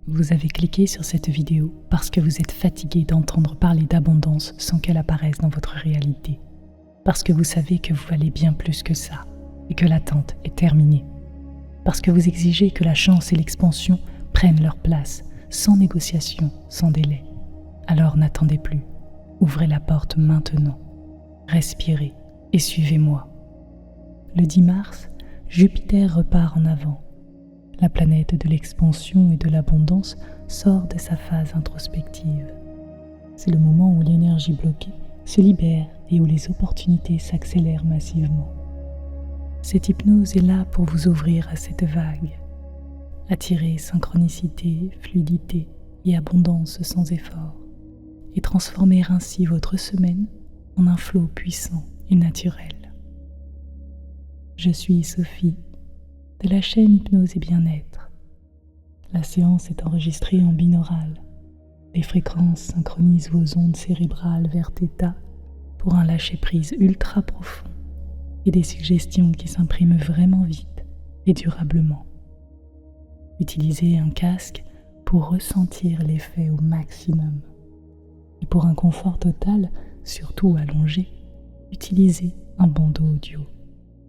Vous avez cliqué sur cette vidéo parce que vous êtes fatigué d'entendre parler d'abondance sans qu'elle apparaisse dans votre réalité. Parce que vous savez que vous valez bien plus que ça et que l'attente est terminée. Parce que vous exigez que la chance et l'expansion prennent leur place, sans négociation, sans délai. Alors n'attendez plus. Ouvrez la porte maintenant. Respirez et suivez-moi. Le 10 mars, Jupiter repart en avant. La planète de l'expansion et de l'abondance sort de sa phase introspective. C'est le moment où l'énergie bloquée se libère et où les opportunités s'accélèrent massivement. Cette hypnose est là pour vous ouvrir à cette vague, attirer synchronicité, fluidité et abondance sans effort, et transformer ainsi votre semaine en un flot puissant et naturel. Je suis Sophie, de la chaîne Hypnose et Bien-être. La séance est enregistrée en binaural. Les fréquences synchronisent vos ondes cérébrales vers θ pour un lâcher-prise ultra profond et des suggestions qui s'impriment vraiment vite et durablement. Utilisez un casque pour ressentir l'effet au maximum. Et pour un confort total, surtout allongé, utilisez un bandeau audio.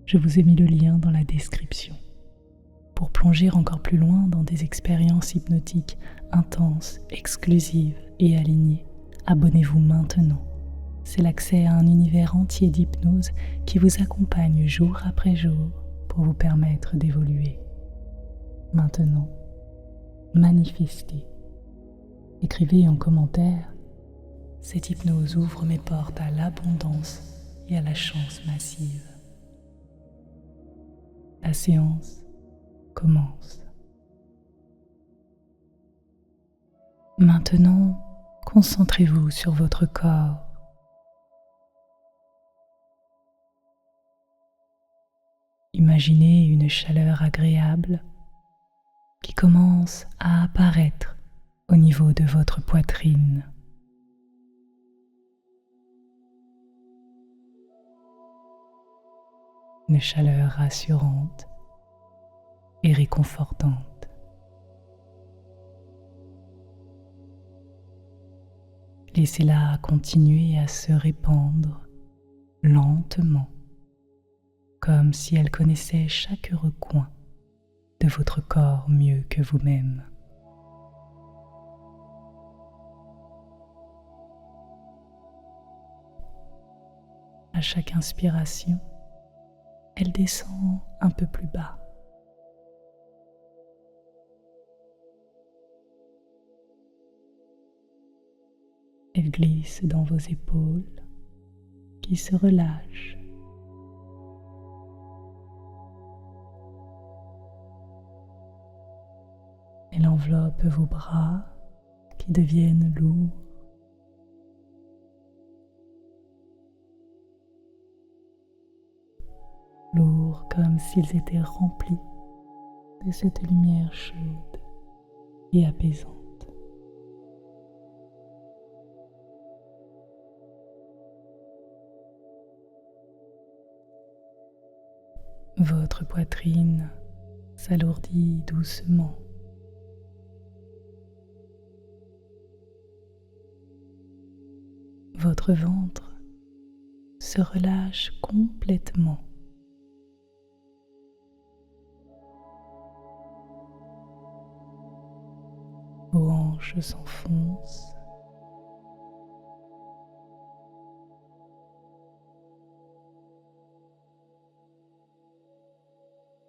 Je vous ai mis le lien dans la description. Pour plonger encore plus loin dans des expériences hypnotiques intenses, exclusives et alignées, abonnez-vous maintenant. C'est l'accès à un univers entier d'hypnose qui vous accompagne jour après jour pour vous permettre d'évoluer. Maintenant, manifestez. Écrivez en commentaire « Cette hypnose ouvre mes portes à l'abondance et à la chance massive ». La séance commence. Maintenant, concentrez-vous sur votre corps. Imaginez une chaleur agréable qui commence à apparaître au niveau de votre poitrine. Une chaleur rassurante et réconfortante. Laissez-la continuer à se répandre lentement, comme si elle connaissait chaque recoin de votre corps mieux que vous-même. À chaque inspiration, elle descend un peu plus bas. Elle glisse dans vos épaules qui se relâchent. Elle enveloppe vos bras qui deviennent lourds. Lourds comme s'ils étaient remplis de cette lumière chaude et apaisante. Votre poitrine s'alourdit doucement. Votre ventre se relâche complètement. Vos hanches s'enfoncent.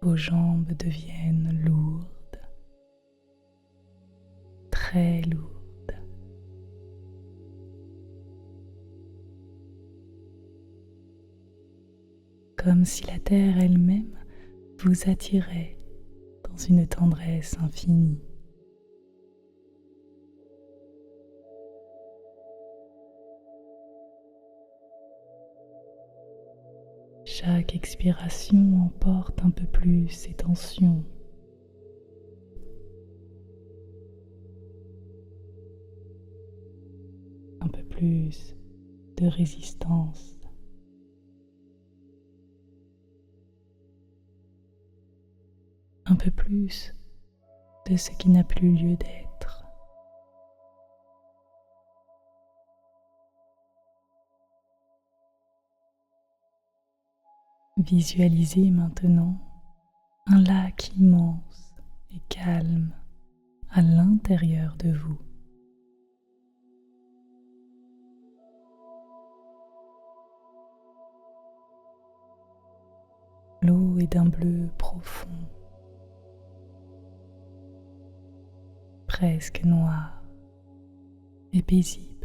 Vos jambes deviennent lourdes, très lourdes. Comme si la terre elle-même vous attirait dans une tendresse infinie. Chaque expiration emporte un peu plus ces tensions. Un peu plus de résistance. Un peu plus de ce qui n'a plus lieu d'être. Visualisez maintenant un lac immense et calme à l'intérieur de vous. L'eau est d'un bleu profond, presque noir et paisible.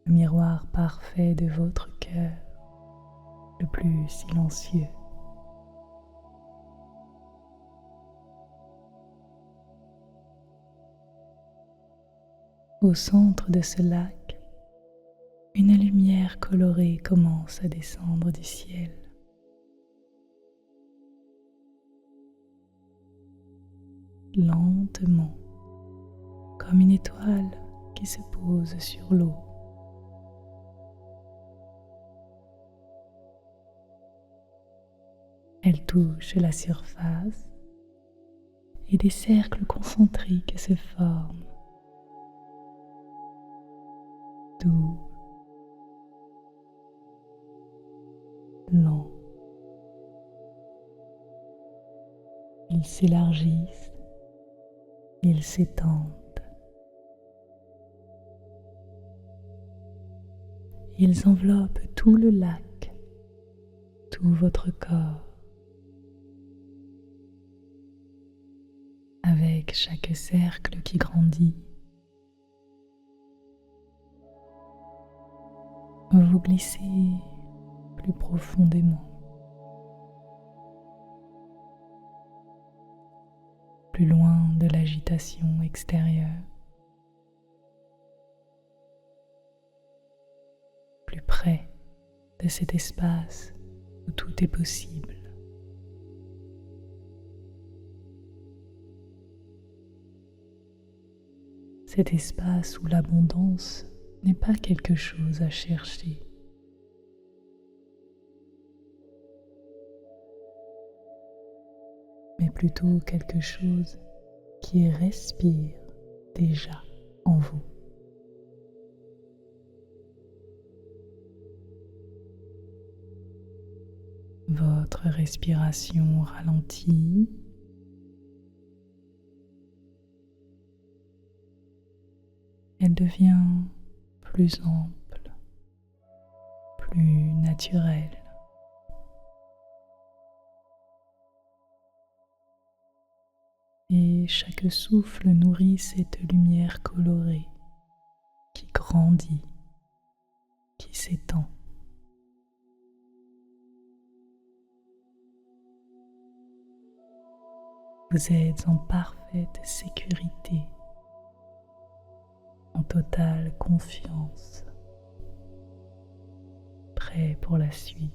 Le miroir parfait de votre cœur, le plus silencieux. Au centre de ce lac, une lumière colorée commence à descendre du ciel. Lentement, comme une étoile qui se pose sur l'eau. Elle touche la surface et des cercles concentriques se forment. Doux, lents. Ils s'élargissent, ils s'étendent. Ils enveloppent tout le lac, tout votre corps. Avec chaque cercle qui grandit, vous glissez plus profondément, plus loin de l'agitation extérieure, plus près de cet espace où tout est possible. Cet espace où l'abondance n'est pas quelque chose à chercher, mais plutôt quelque chose qui respire déjà en vous. Votre respiration ralentit. Elle devient plus ample, plus naturelle. Et chaque souffle nourrit cette lumière colorée qui grandit, qui s'étend. Vous êtes en parfaite sécurité, en totale confiance, prêt pour la suite.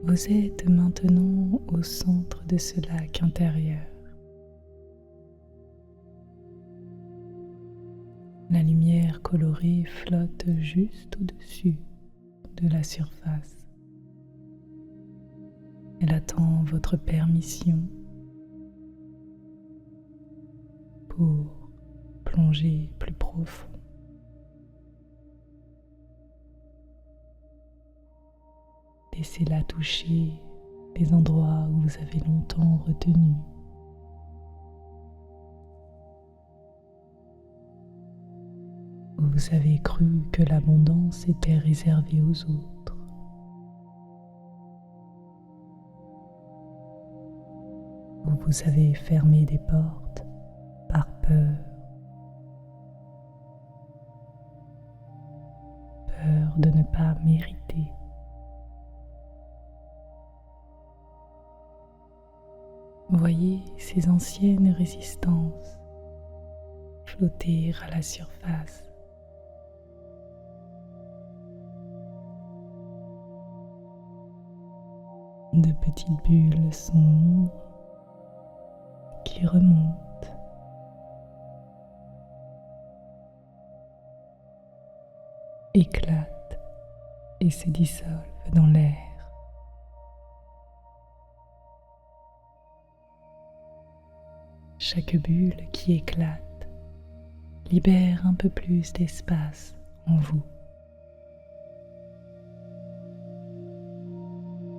Vous êtes maintenant au centre de ce lac intérieur. La lumière colorée flotte juste au-dessus de la surface. Elle attend votre permission pour plonger plus profond. Laissez-la toucher les endroits où vous avez longtemps retenu. Où vous avez cru que l'abondance était réservée aux autres. Où vous avez fermé des portes par peur. Peur de ne pas mériter. Voyez ces anciennes résistances flotter à la surface. de petites bulles sombres qui remontent, éclatent et se dissolvent dans l'air. Chaque bulle qui éclate libère un peu plus d'espace en vous,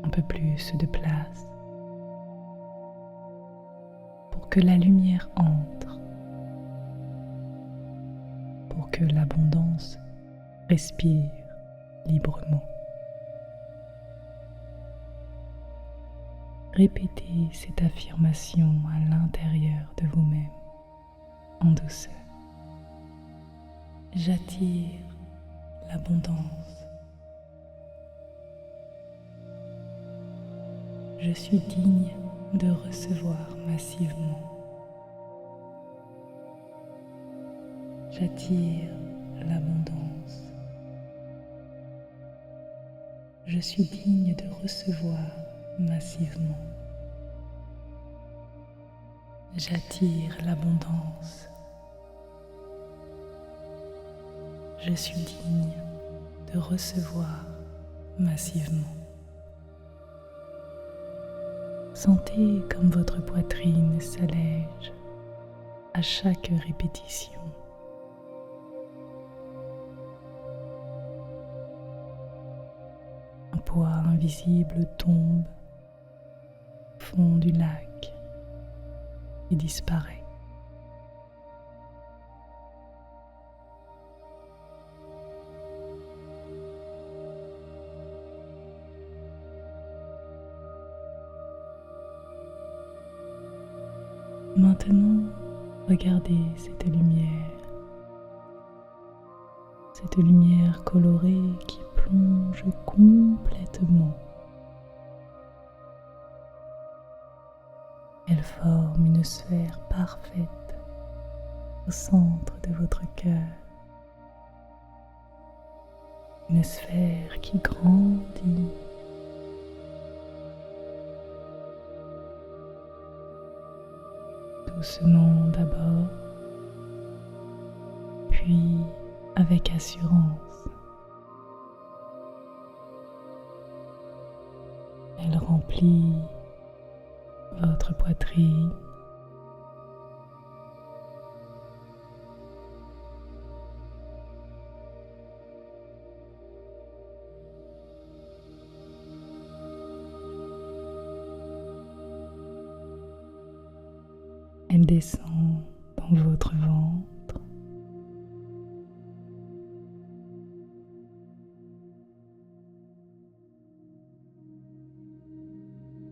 un peu plus de place pour que la lumière entre, pour que l'abondance respire librement. Répétez cette affirmation à l'intérieur de vous-même, en douceur. J'attire l'abondance. Je suis digne de recevoir massivement. J'attire l'abondance. Je suis digne de recevoir massivement. J'attire l'abondance. Je suis digne de recevoir massivement. Sentez comme votre poitrine s'allège à chaque répétition. Un poids invisible tombe au fond du lac et disparaît. Maintenant, regardez cette lumière colorée qui plonge complètement. Elle forme une sphère parfaite au centre de votre cœur. Une sphère qui grandit. Doucement d'abord, puis avec assurance. Elle remplit votre poitrine, elle descend dans votre ventre,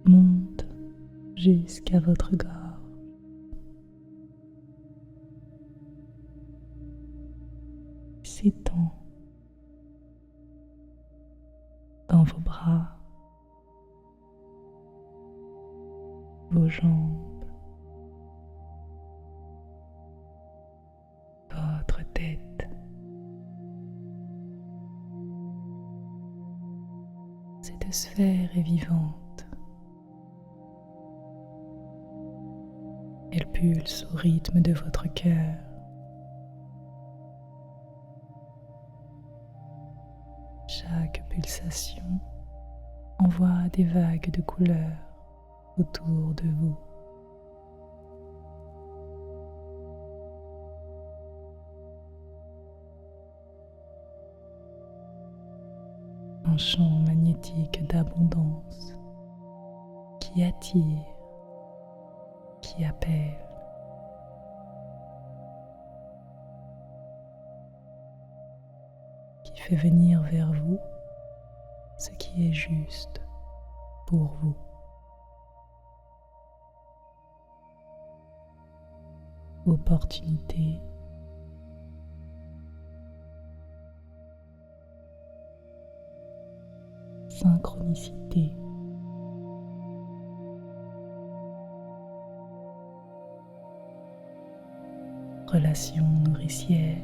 monte jusqu'à votre gorge, s'étend dans vos bras, vos jambes, votre tête. Cette sphère est vivante. Elle pulse au rythme de votre cœur. Chaque pulsation envoie des vagues de couleurs autour de vous. Un champ magnétique d'abondance qui attire, qui appelle. Qui fait venir vers vous ce qui est juste pour vous. Opportunité, synchronicité, relation nourricière,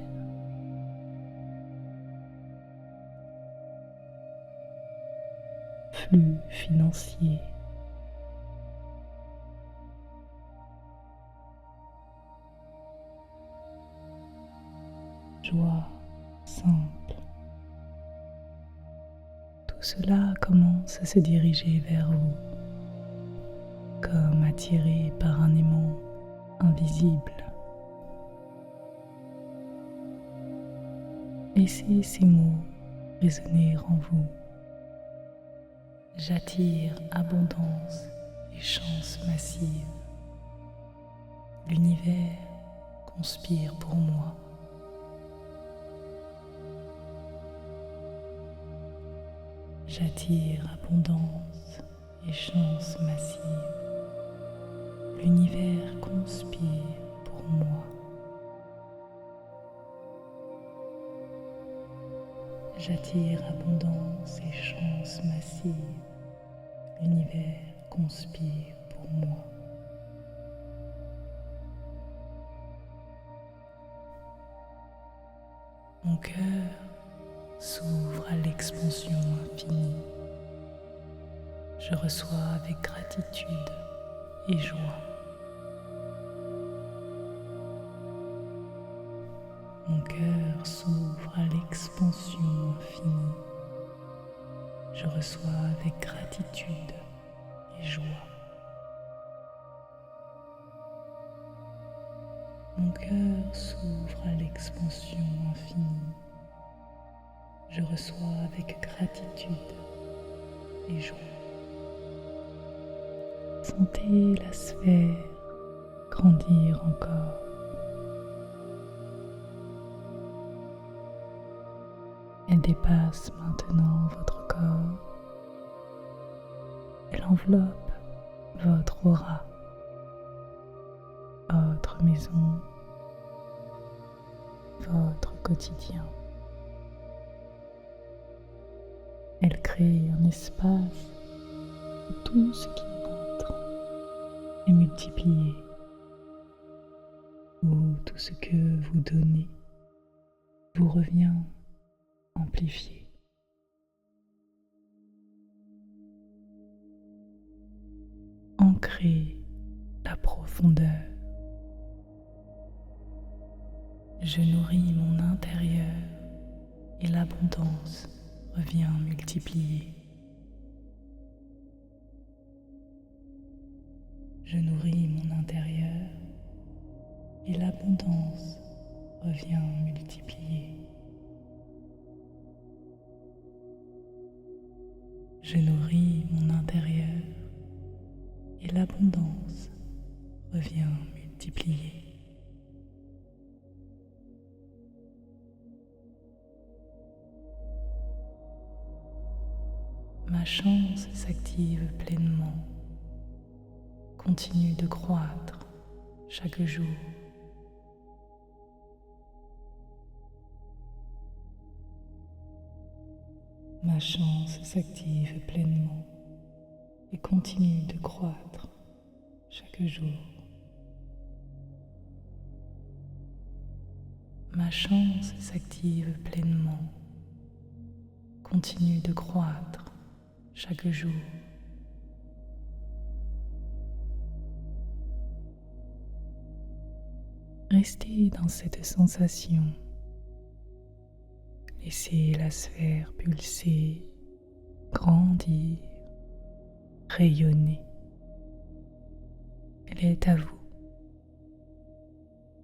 flux financier, joie simple. Tout cela commence à se diriger vers vous, comme attiré par un aimant invisible. Laissez ces mots résonner en vous. J'attire abondance et chance massive. L'univers conspire pour moi. J'attire abondance et chance massive. L'univers conspire pour moi. J'attire abondance et chance massive. L'univers conspire pour moi. Mon cœur s'ouvre à l'expansion infinie. Je reçois avec gratitude et joie. Mon cœur s'ouvre à l'expansion infinie. Je reçois avec gratitude et joie. Mon cœur s'ouvre à l'expansion infinie. Je reçois avec gratitude et joie. Sentez la sphère grandir encore. Elle dépasse maintenant votre corps. Elle enveloppe votre aura, votre maison, votre quotidien. Elle crée un espace où tout ce qui entre est multiplié, où tout ce que vous donnez vous revient amplifié. Ancrez la profondeur. Je nourris mon intérieur et l'abondance revient multipliée. Je nourris mon intérieur et l'abondance revient multipliée. Je nourris mon intérieur et l'abondance revient multipliée. Ma chance s'active pleinement, continue de croître chaque jour. Ma chance s'active pleinement et continue de croître chaque jour. Ma chance s'active pleinement, continue de croître chaque jour. Restez dans cette sensation. Laissez la sphère pulser, grandir, rayonner. Elle est à vous.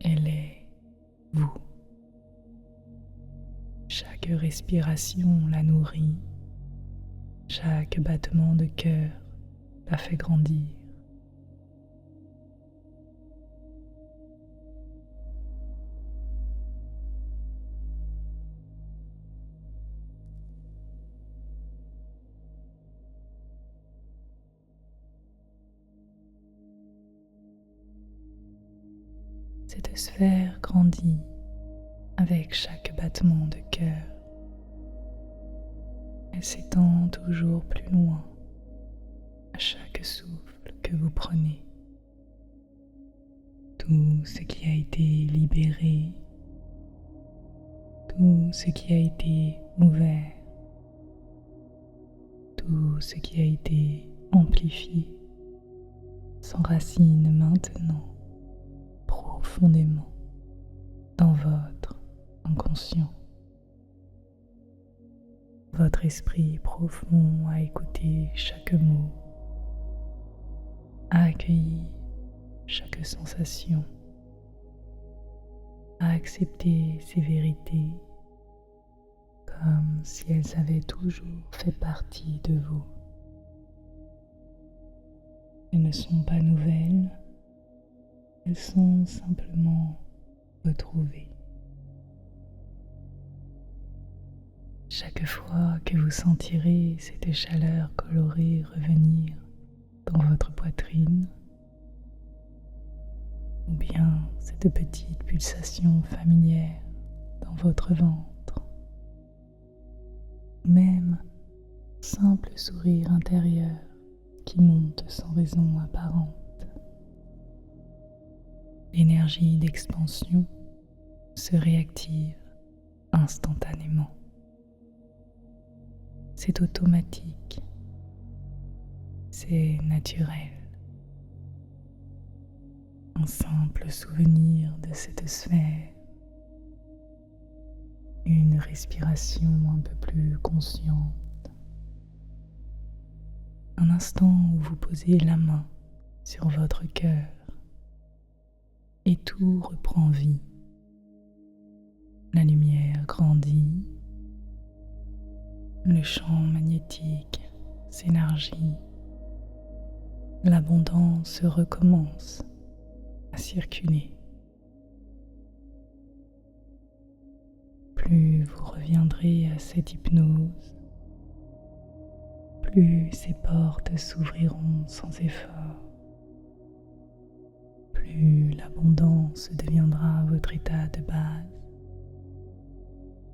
Elle est vous. Chaque respiration la nourrit. Chaque battement de cœur la fait grandir. Cette sphère grandit avec chaque battement de cœur. Elle s'étend toujours plus loin à chaque souffle que vous prenez. Tout ce qui a été libéré, tout ce qui a été ouvert, tout ce qui a été amplifié s'enracine maintenant profondément dans votre inconscient. Votre esprit profond a écouté chaque mot, a accueilli chaque sensation, a accepté ces vérités comme si elles avaient toujours fait partie de vous. Elles ne sont pas nouvelles, elles sont simplement retrouvées. Chaque fois que vous sentirez cette chaleur colorée revenir dans votre poitrine, ou bien cette petite pulsation familière dans votre ventre, ou même un simple sourire intérieur qui monte sans raison apparente, l'énergie d'expansion se réactive instantanément. C'est automatique, c'est naturel. Un simple souvenir de cette sphère, une respiration un peu plus consciente, un instant où vous posez la main sur votre cœur et tout reprend vie. La lumière grandit, le champ magnétique s'élargit, l'abondance recommence à circuler. Plus vous reviendrez à cette hypnose, plus ces portes s'ouvriront sans effort, plus l'abondance deviendra votre état de base,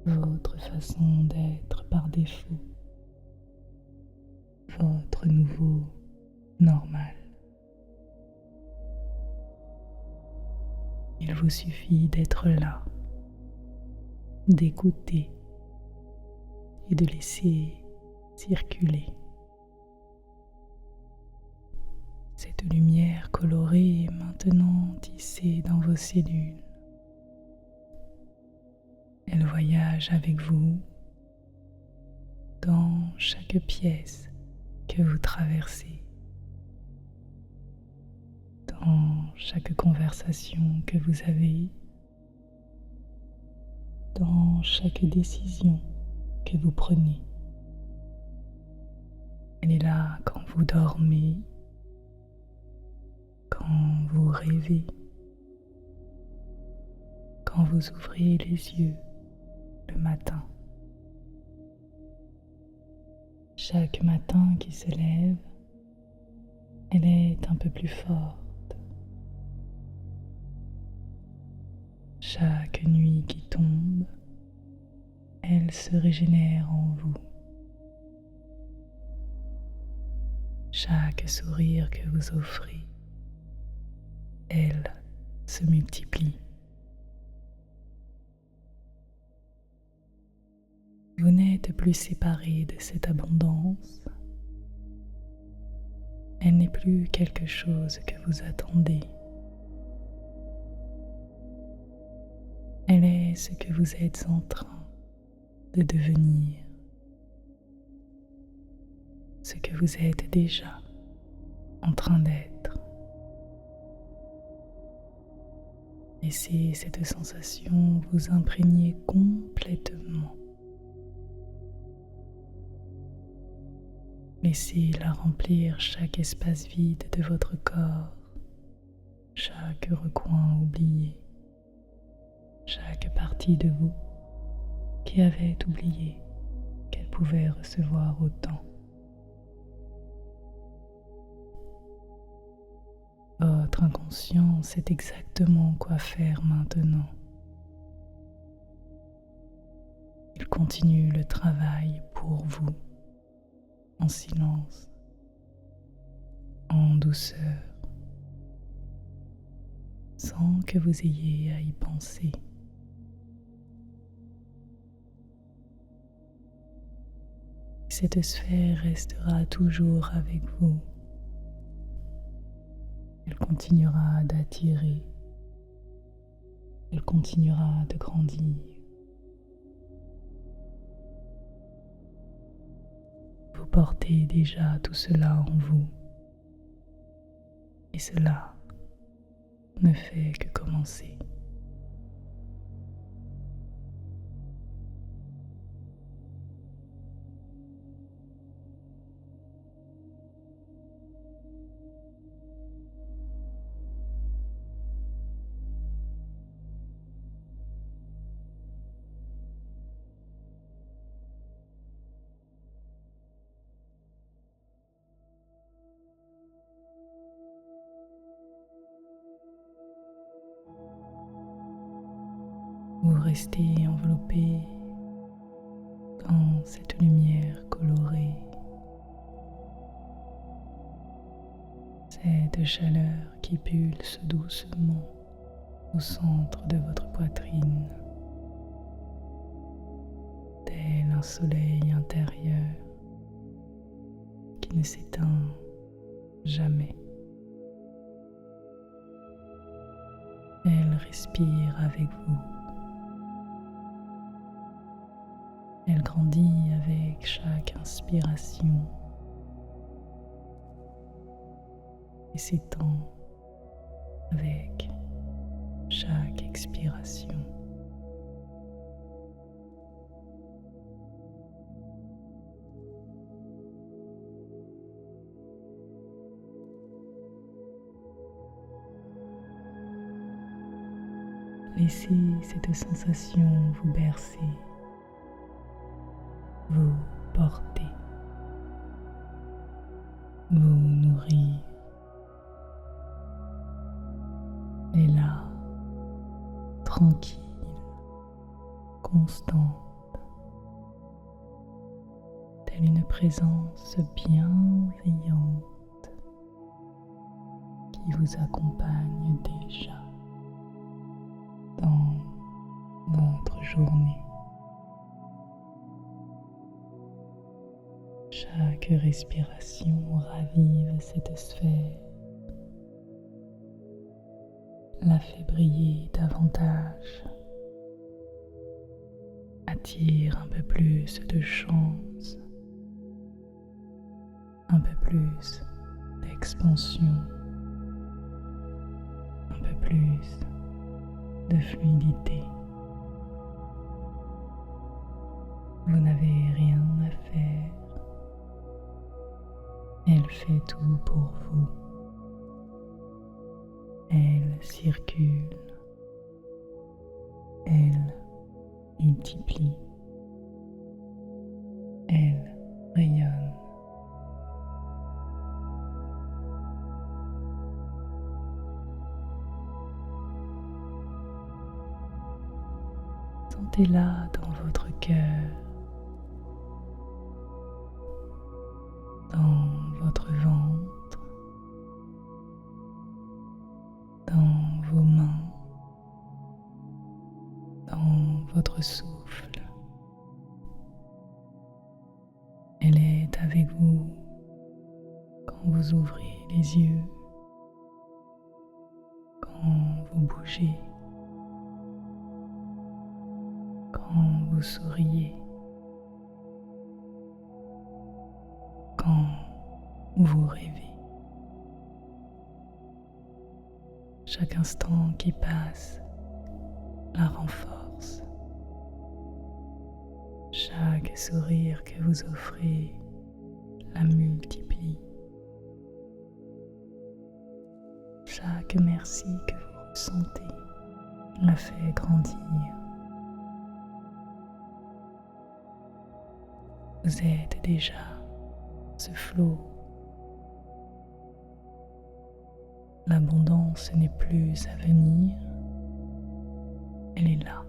votre façon d'être par défaut, votre nouveau normal. Il vous suffit d'être là, d'écouter et de laisser circuler. Cette lumière colorée est maintenant tissée dans vos cellules. Elle voyage avec vous dans chaque pièce que vous traversez, dans chaque conversation que vous avez, dans chaque décision que vous prenez. Elle est là quand vous dormez, quand vous rêvez, quand vous ouvrez les yeux le matin. Chaque matin qui se lève, elle est un peu plus forte. Chaque nuit qui tombe, elle se régénère en vous. Chaque sourire que vous offrez, elle se multiplie. Vous n'êtes plus séparés de cette abondance. Elle n'est plus quelque chose que vous attendez. Elle est ce que vous êtes en train de devenir, ce que vous êtes déjà en train d'être. Laissez cette sensation vous imprégner complètement. Laissez-la remplir chaque espace vide de votre corps, chaque recoin oublié, chaque partie de vous qui avait oublié qu'elle pouvait recevoir autant. Votre inconscient sait exactement quoi faire maintenant. Il continue le travail pour vous, en silence, en douceur, sans que vous ayez à y penser. Cette sphère restera toujours avec vous. Elle continuera d'attirer, elle continuera de grandir portez déjà tout cela en vous. Et cela ne fait que commencer. Vous restez enveloppé dans cette lumière colorée, cette chaleur qui pulse doucement au centre de votre poitrine, tel un soleil intérieur qui ne s'éteint jamais. Elle respire avec vous. Elle grandit avec chaque inspiration et s'étend avec chaque expiration. Laissez cette sensation vous bercer, vous porter, vous nourrir. Et là, tranquille, constante, telle une présence bienveillante qui vous accompagne déjà dans votre journée. Chaque respiration ravive cette sphère, la fait briller davantage, attire un peu plus de chance, un peu plus d'expansion, un peu plus de fluidité. Vous n'avez rien à faire. Elle fait tout pour vous. Elle circule. Elle multiplie. Elle rayonne. Sentez-la dans votre cœur, dans votre ventre, dans vos mains, dans votre souffle. Elle est avec vous quand vous ouvrez les yeux, quand vous bougez, quand vous souriez, quand vous rêvez. Chaque instant qui passe la renforce. Chaque sourire que vous offrez la multiplie. Chaque merci que vous ressentez la fait grandir. Vous êtes déjà ce flot. L'abondance n'est plus à venir, elle est là.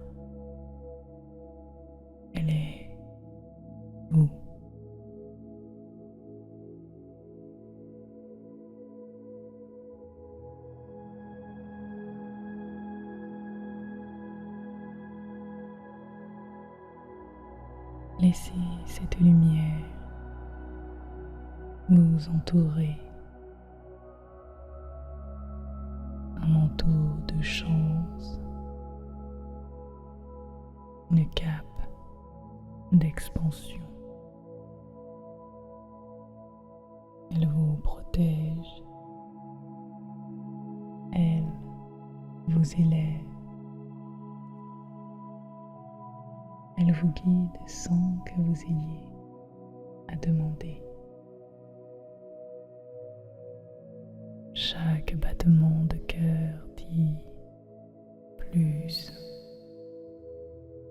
Elle est vous. Laissez cette lumière vous entourer, un manteau de chance, une cape d'expansion. Elle vous protège. Elle vous élève. Elle vous guide sans que vous ayez à demander. Chaque battement de cœur dit plus.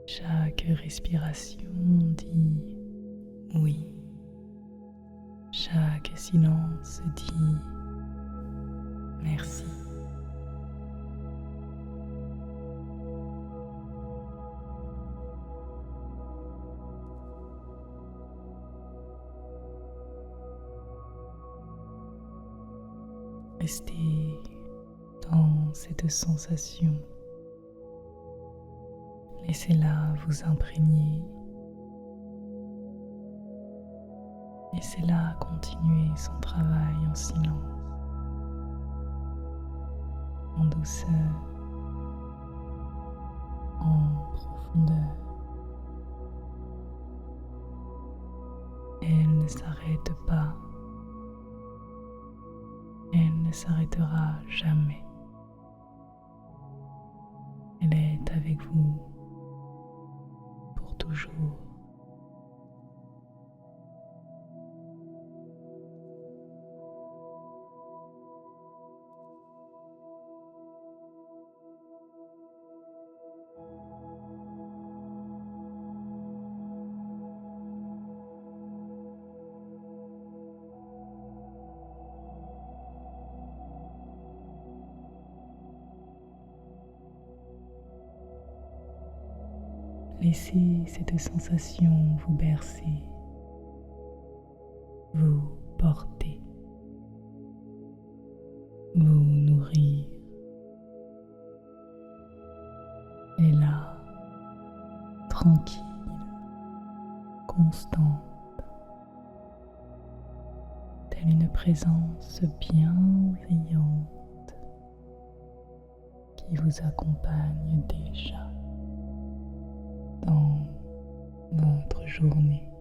Chaque respiration dit oui. Chaque silence dit merci. Restez dans cette sensation. Laissez-la vous imprégner. Laissez-la continuer son travail en silence, en douceur, en profondeur. Elle ne s'arrête pas. Elle ne s'arrêtera jamais. Elle est avec vous pour toujours. Laissez cette sensation vous bercer, vous porter, vous nourrir. Elle est là, tranquille, constante, telle une présence bienveillante qui vous accompagne déjà dans votre journée.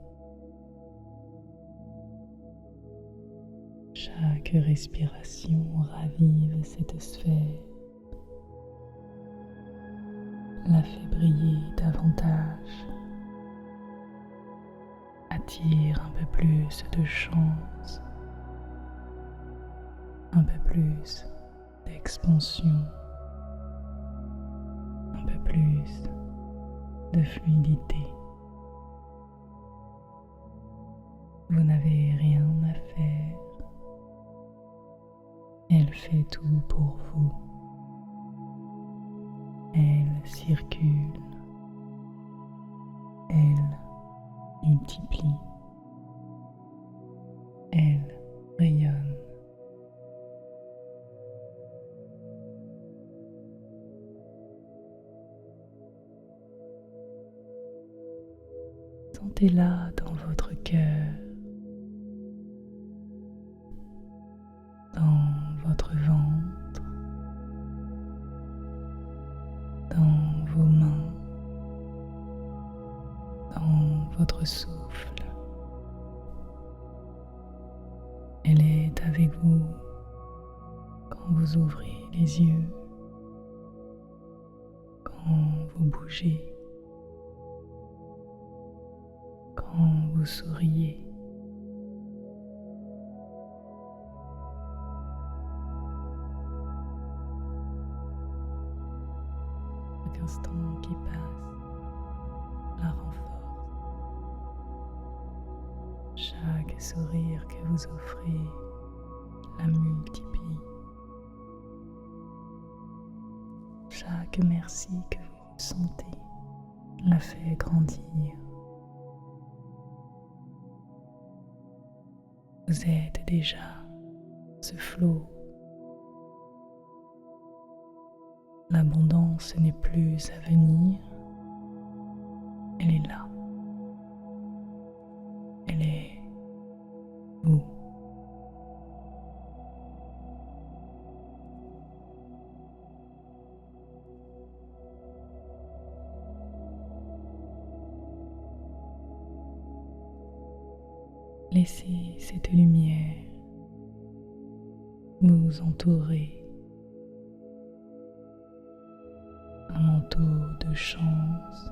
Chaque respiration ravive cette sphère, la fait briller davantage, attire un peu plus de chance, un peu plus d'expansion, un peu plus de fluidité. Vous n'avez rien à faire. Elle fait tout pour vous. Elle circule. Elle multiplie. Elle rayonne. Sentez-la dans votre cœur, dans votre ventre, dans vos mains, dans votre souffle. Elle est avec vous quand vous ouvrez les yeux, quand vous bougez, quand vous souriez. Chaque instant qui passe la renforce. Chaque sourire que vous offrez la multiplie. Chaque merci que vous ressentez la fait grandir. Vous êtes déjà ce flot. L'abondance n'est plus à venir, elle est là. Elle est vous. Laissez cette lumière vous entourez, un manteau de chance,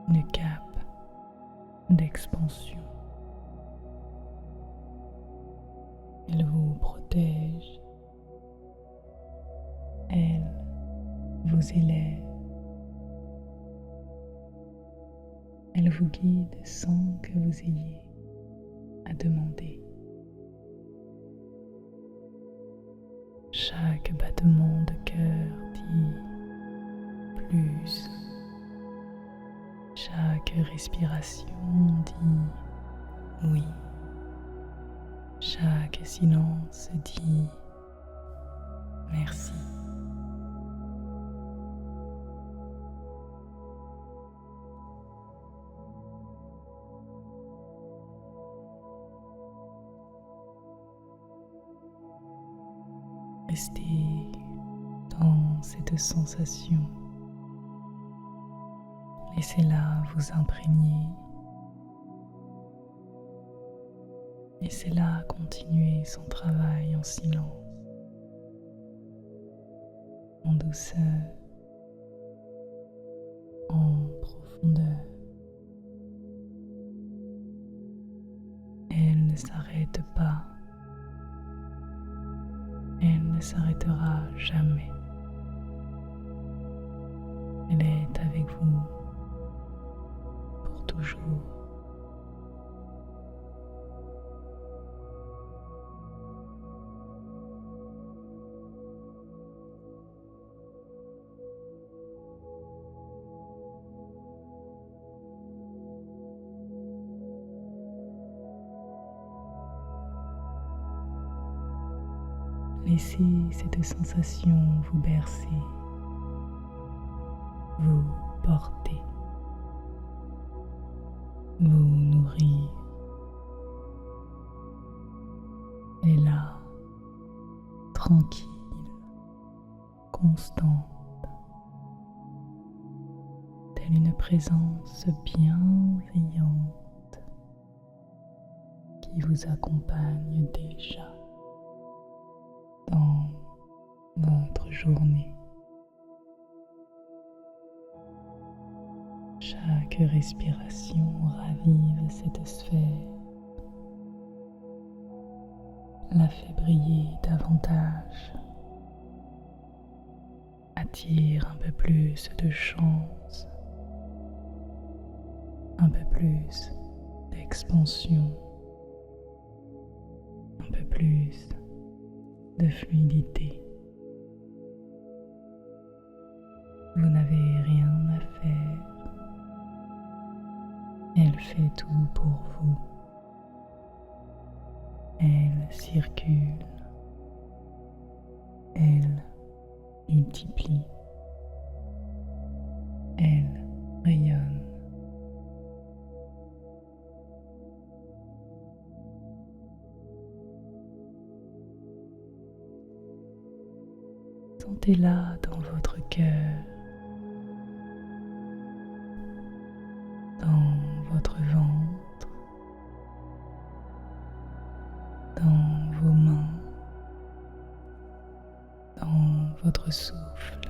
une cape d'expansion. Elle vous protège, elle vous élève, elle vous guide sans que vous ayez à demander. Chaque battement de cœur dit plus. Chaque respiration dit oui. Chaque silence dit merci. Restez dans cette sensation. Laissez-la vous imprégner. Laissez-la continuer son travail en silence, en douceur, en profondeur. Elle ne s'arrête pas. Elle ne s'arrêtera jamais. Elle est avec vous pour toujours. Laissez cette sensation vous bercer, vous porter, vous nourrir. Elle est là, tranquille, constante, telle une présence bienveillante qui vous accompagne déjà dans votre journée. Chaque respiration ravive cette sphère, la fait briller davantage, attire un peu plus de chance, un peu plus d'expansion, un peu plus de fluidité. Vous n'avez rien à faire. Elle fait tout pour vous. Elle circule. Elle multiplie. Elle rayonne. Sentez-la dans votre cœur, dans votre ventre, dans vos mains, dans votre souffle.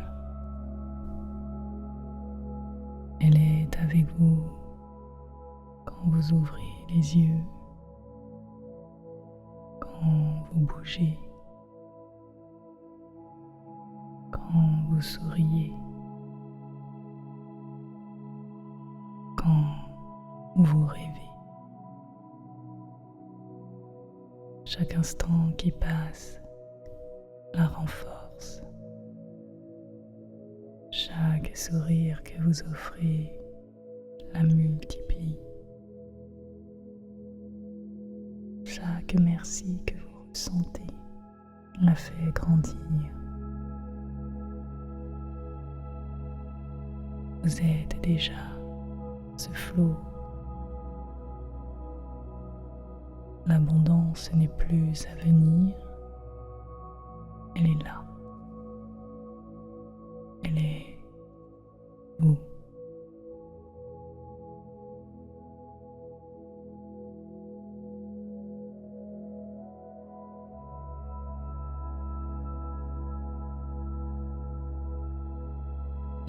Elle est avec vous quand vous ouvrez les yeux, quand vous bougez, quand vous souriez, quand vous rêvez. Chaque instant qui passe la renforce. Chaque sourire que vous offrez la multiplie. Chaque merci que vous ressentez la fait grandir. Vous êtes déjà ce flot. L'abondance n'est plus à venir, elle est là. Elle est vous.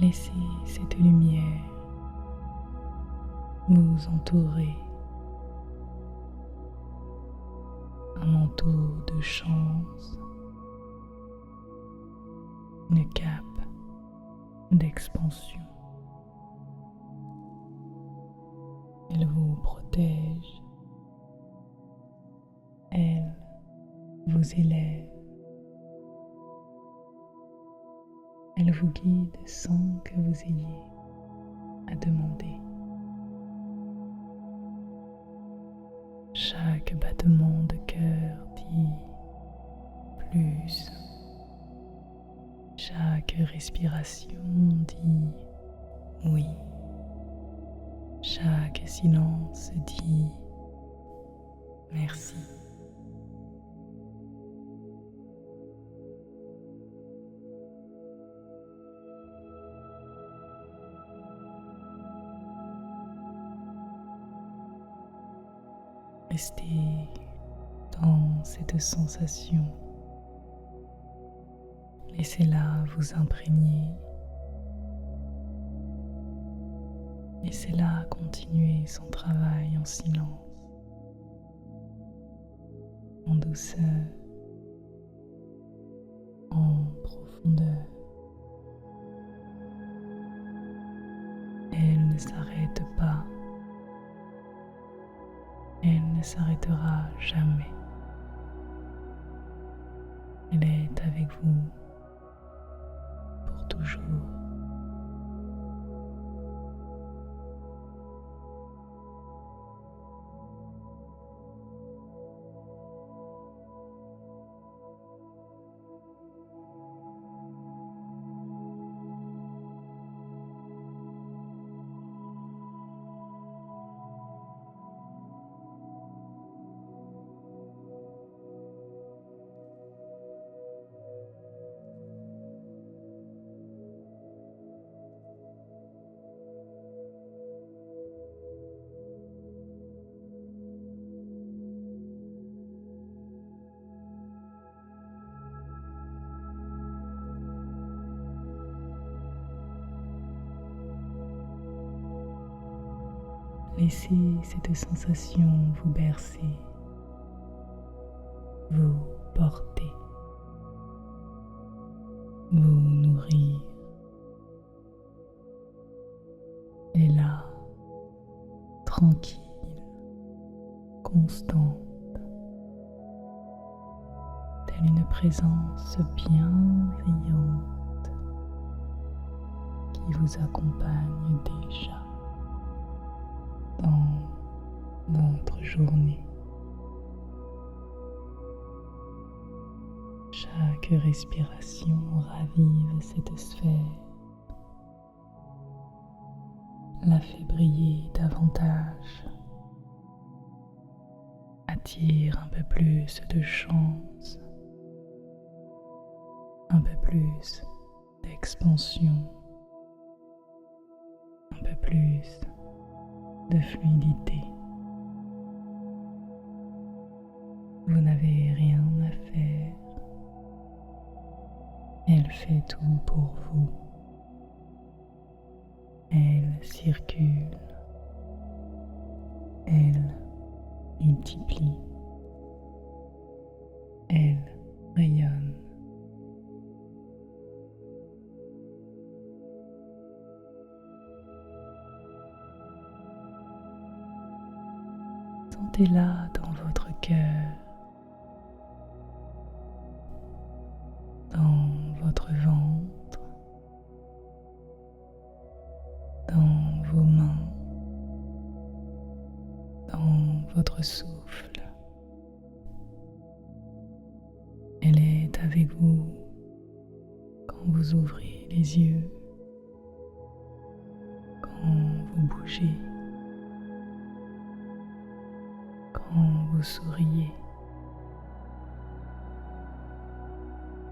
Laissez cette lumière vous entourer, un manteau de chance, une cape d'expansion. Elle vous protège, elle vous élève, elle vous guide sans que vous ayez à demander. Chaque battement de cœur dit plus. Chaque respiration dit oui. Chaque silence dit merci. Restez dans cette sensation. Laissez-la vous imprégner. Laissez-la continuer son travail en silence, en douceur, en profondeur. Elle ne s'arrête pas. Elle ne s'arrêtera jamais. Elle est avec vous pour toujours. Laissez cette sensation vous bercer, vous porter, vous nourrir. Elle est là, tranquille, constante, telle une présence bienveillante qui vous accompagne déjà dans votre journée. Chaque respiration ravive cette sphère, la fait briller davantage, attire un peu plus de chance, un peu plus d'expansion, un peu plus de fluidité. Vous n'avez rien à faire. Elle fait tout pour vous. Elle circule. Elle multiplie. Elle rayonne. Sentez-la dans votre cœur, dans votre ventre, dans vos mains, dans votre souffle. Elle est avec vous quand vous ouvrez les yeux, quand vous bougez, quand vous souriez,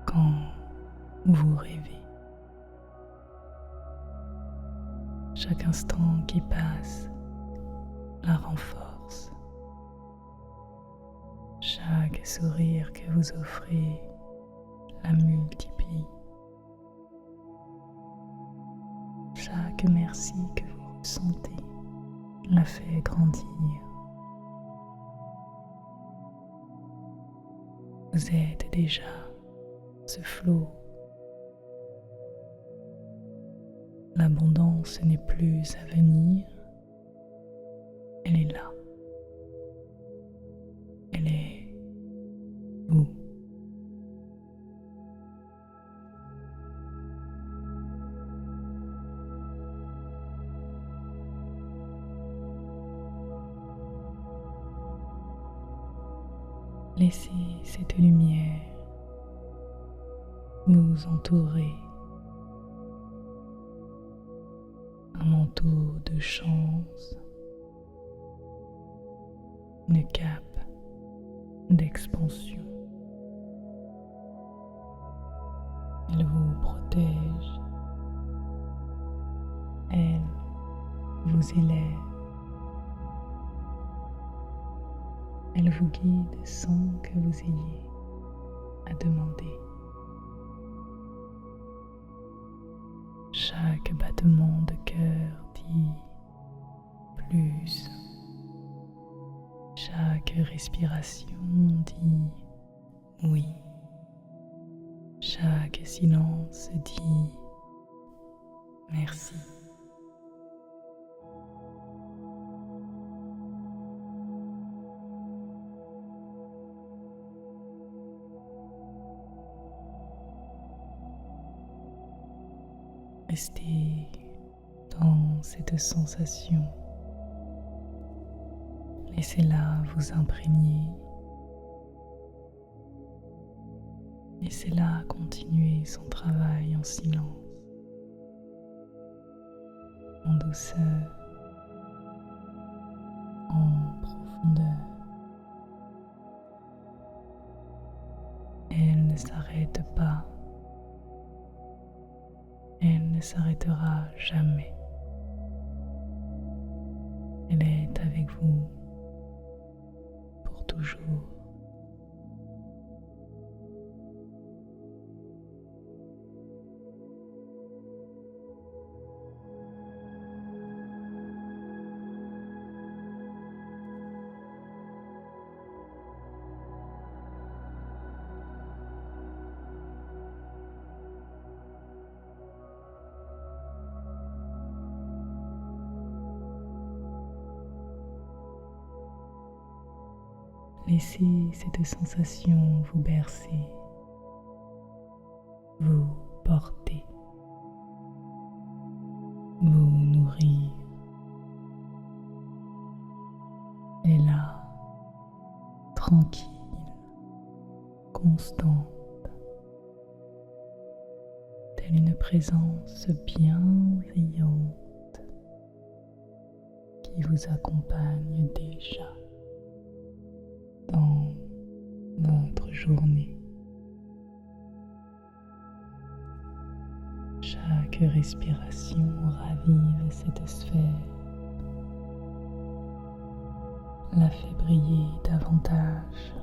quand vous rêvez. Chaque instant qui passe la renforce. Chaque sourire que vous offrez la multiplie. merci que vous ressentez la fait grandir. Vous êtes déjà ce flot. L'abondance n'est plus à venir, elle est là. Elle est vous. Laissez cette lumière vous entourer, un manteau de chance, une cape d'expansion. Elle vous protège, elle vous élève, elle vous guide sans que vous ayez à demander. Chaque battement de cœur dit plus. Chaque respiration dit oui. Chaque silence dit merci. Restez dans cette sensation. Laissez-la vous imprégner. Laissez-la continuer son travail en silence, en douceur, en profondeur. Elle ne s'arrête pas. Elle ne s'arrêtera jamais. Elle est avec vous pour toujours. Laissez cette sensation vous bercer, vous porter, vous nourrir. Elle est là, tranquille, constante, telle une présence bienveillante qui vous accompagne déjà dans votre journée. Chaque respiration ravive cette sphère, la fait briller davantage,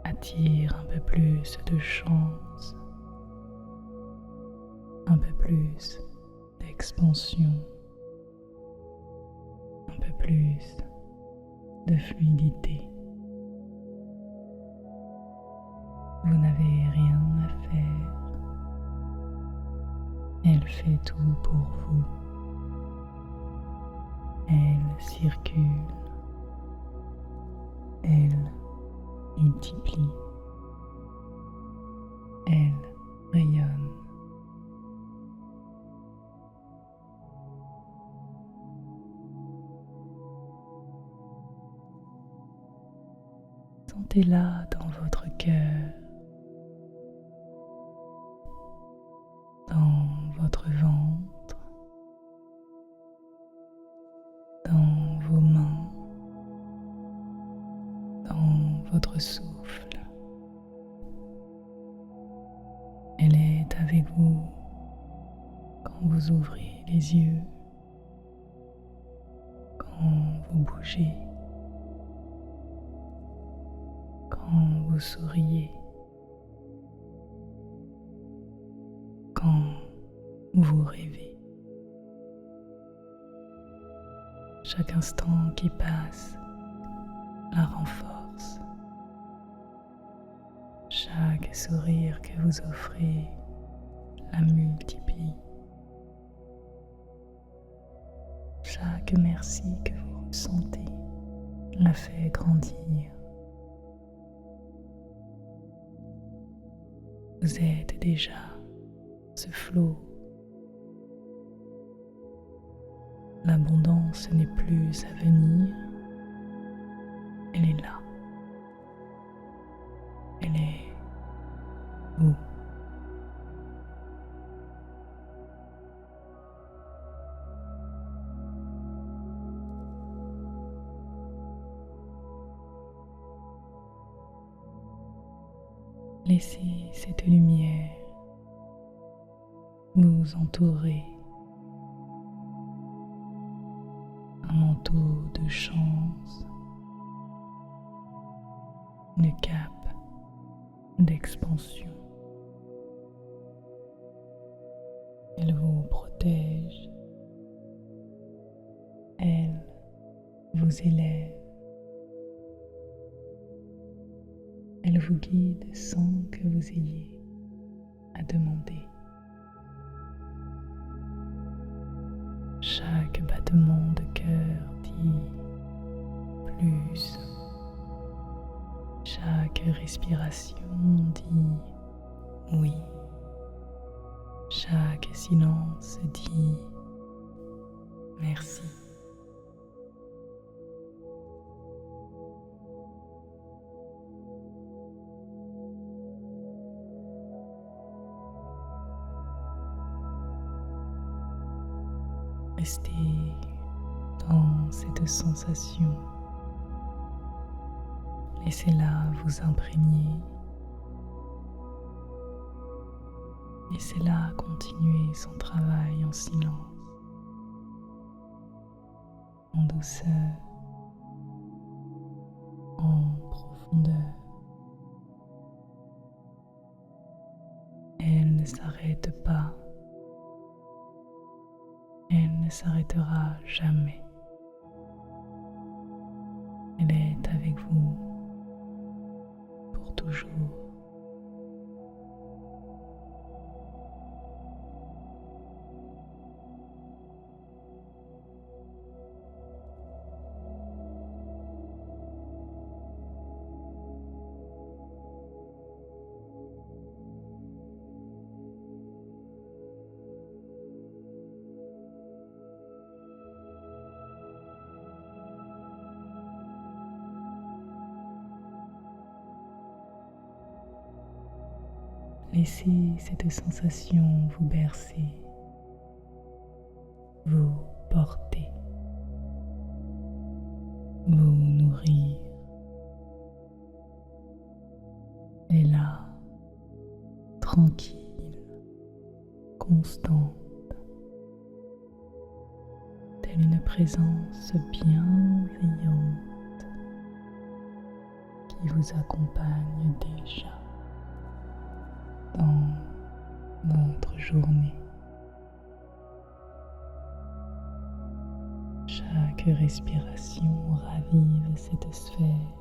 attire un peu plus de chance, un peu plus d'expansion, un peu plus de fluidité. Vous n'avez rien à faire. Elle fait tout pour vous. Elle circule. Elle multiplie. Elle rayonne. Sentez-la dans votre cœur, dans votre ventre, dans vos mains, dans votre souffle. Elle est avec vous quand vous ouvrez les yeux, quand vous bougez, quand vous souriez, quand où vous rêvez. Chaque instant qui passe la renforce. Chaque sourire que vous offrez la multiplie. Chaque merci que vous ressentez la fait grandir. Vous êtes déjà ce flot. L'abondance n'est plus à venir, elle est là. Elle est vous. Laissez cette lumière vous entourer. Un manteau de chance, une cape d'expansion. Elle vous protège, elle vous élève, elle vous guide sans que vous ayez à demander. Chaque battement de cœur dit plus. Chaque respiration dit oui. Chaque silence dit merci. Restez dans cette sensation. Laissez-la vous imprégner. Laissez-la continuer son travail en silence, en douceur, en profondeur. Elle ne s'arrête pas. Elle ne s'arrêtera jamais. Elle est avec vous pour toujours. Laissez cette sensation vous bercer, vous porter, vous nourrir. Elle est là, tranquille, constante, telle une présence bienveillante qui vous accompagne déjà dans votre journée. Chaque respiration ravive cette sphère,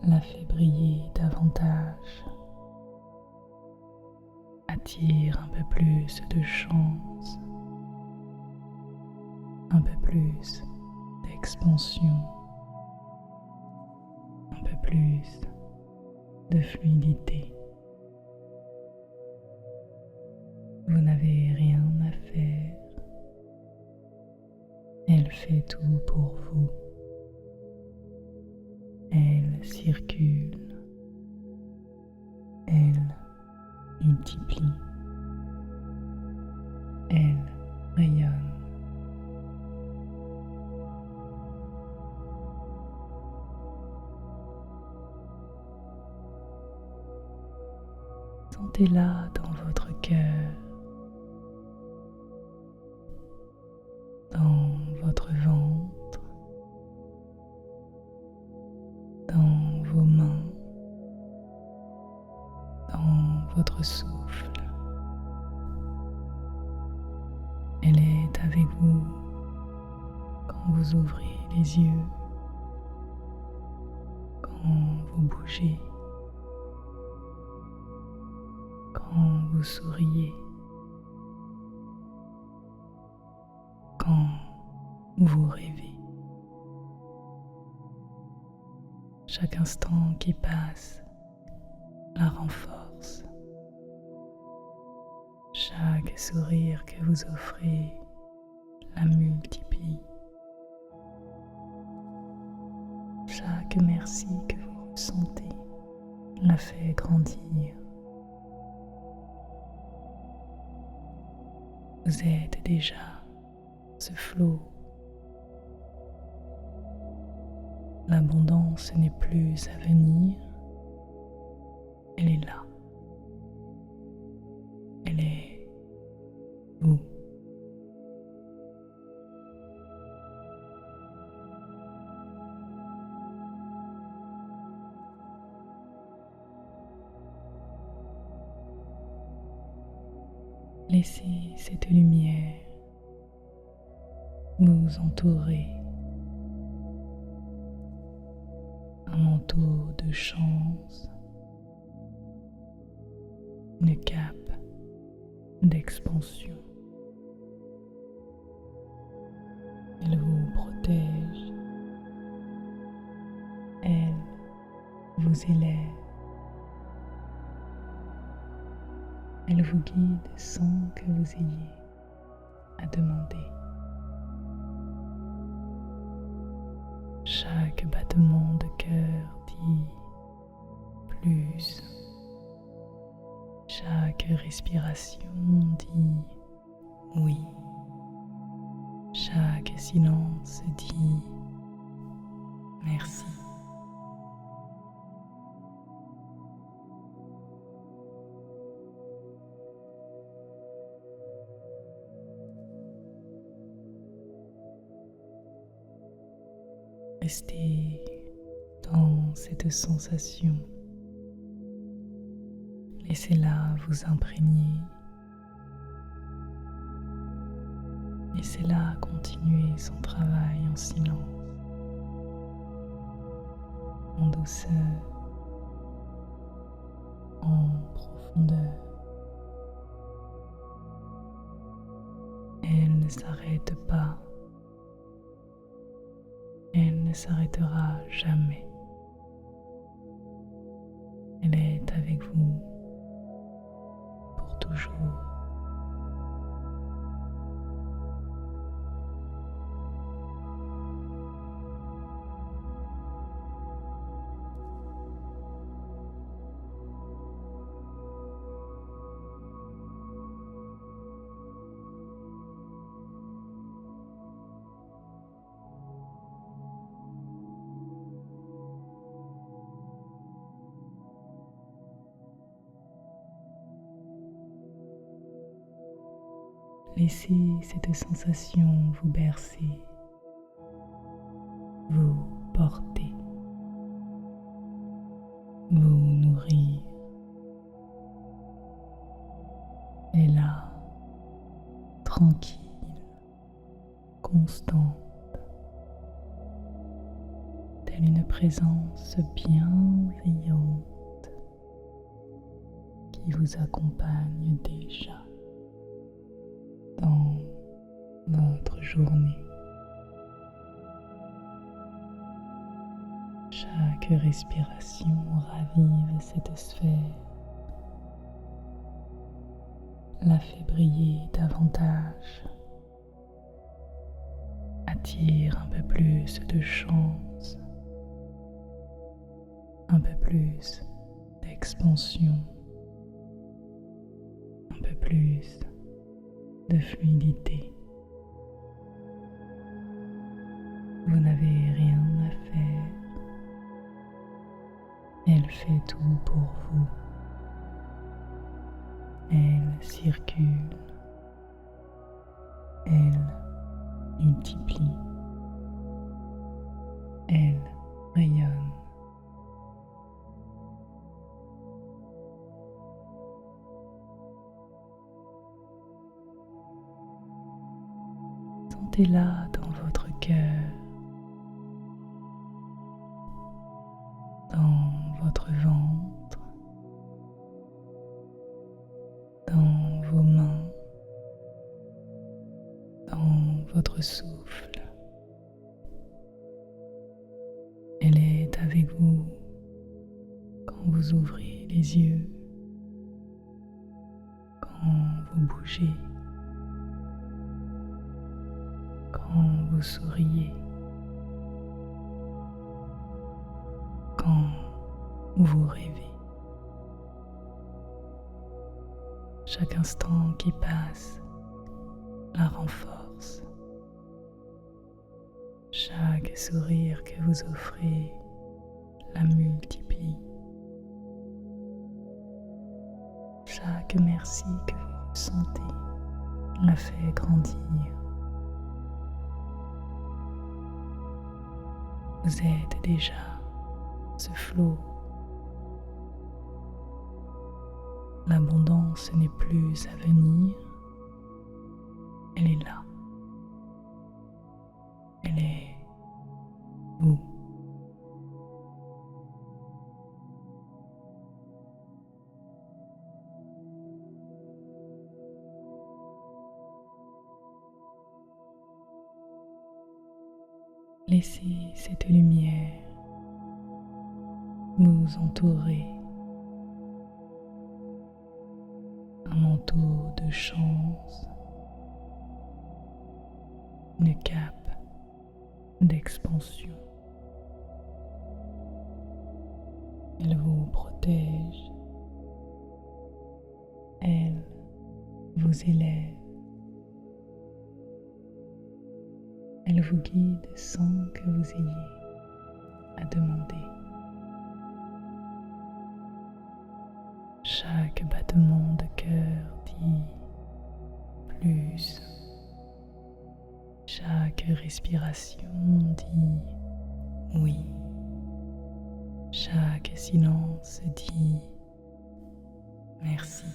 la fait briller davantage, attire un peu plus de chance, un peu plus d'expansion, un peu plus de fluidité. Vous n'avez rien à faire. Elle fait tout pour vous. Elle circule. Elle multiplie. Elle rayonne. Sentez-la dans votre cœur, dans votre ventre, dans vos mains, dans votre souffle. vous quand vous ouvrez les yeux, quand vous bougez, quand vous souriez, quand vous rêvez. Chaque instant qui passe la renforce. Chaque sourire que vous offrez la multiplie. Chaque merci que vous ressentez la fait grandir. Vous êtes déjà ce flot. L'abondance n'est plus à venir, elle est là. Elle est vous. Laissez cette lumière vous entourer. Un manteau de chance, une cape d'expansion. Elle vous protège, elle vous élève, elle vous guide sans que vous ayez à demander. Chaque battement de cœur dit plus. Chaque respiration dit oui. Chaque silence dit merci. Restez dans cette sensation. Laissez-la vous imprégner. Laissez-la continuer son travail en silence, en douceur, en profondeur. Elle ne s'arrête pas. Elle ne s'arrêtera jamais. Elle est avec vous pour toujours. Laissez cette sensation vous bercer, vous porter, vous nourrir. Et là, tranquille, constante, telle une présence bienveillante qui vous accompagne déjà dans votre journée. Chaque respiration ravive cette sphère, la fait briller davantage, attire un peu plus de chance, un peu plus d'expansion, un peu plus de fluidité. Vous n'avez rien à faire. Elle fait tout pour vous. Elle circule. Elle multiplie. Elle rayonne. Sentez-la dans votre cœur, dans votre ventre, dans vos mains, dans votre souffle. Elle est avec vous quand vous ouvrez les yeux, quand vous bougez, quand vous souriez, quand vous rêvez. Chaque instant qui passe la renforce. Chaque sourire que vous offrez la multiplie. Chaque merci que vous ressentez la fait grandir. Vous êtes déjà ce flot. L'abondance n'est plus à venir, elle est là. Elle est vous. Laissez cette lumière vous entourer, un manteau de chance, une cape d'expansion. Elle vous protège, elle vous élève, elle vous guide sans que vous ayez à demander. Chaque battement de cœur dit plus. Chaque respiration dit oui. Chaque silence dit merci.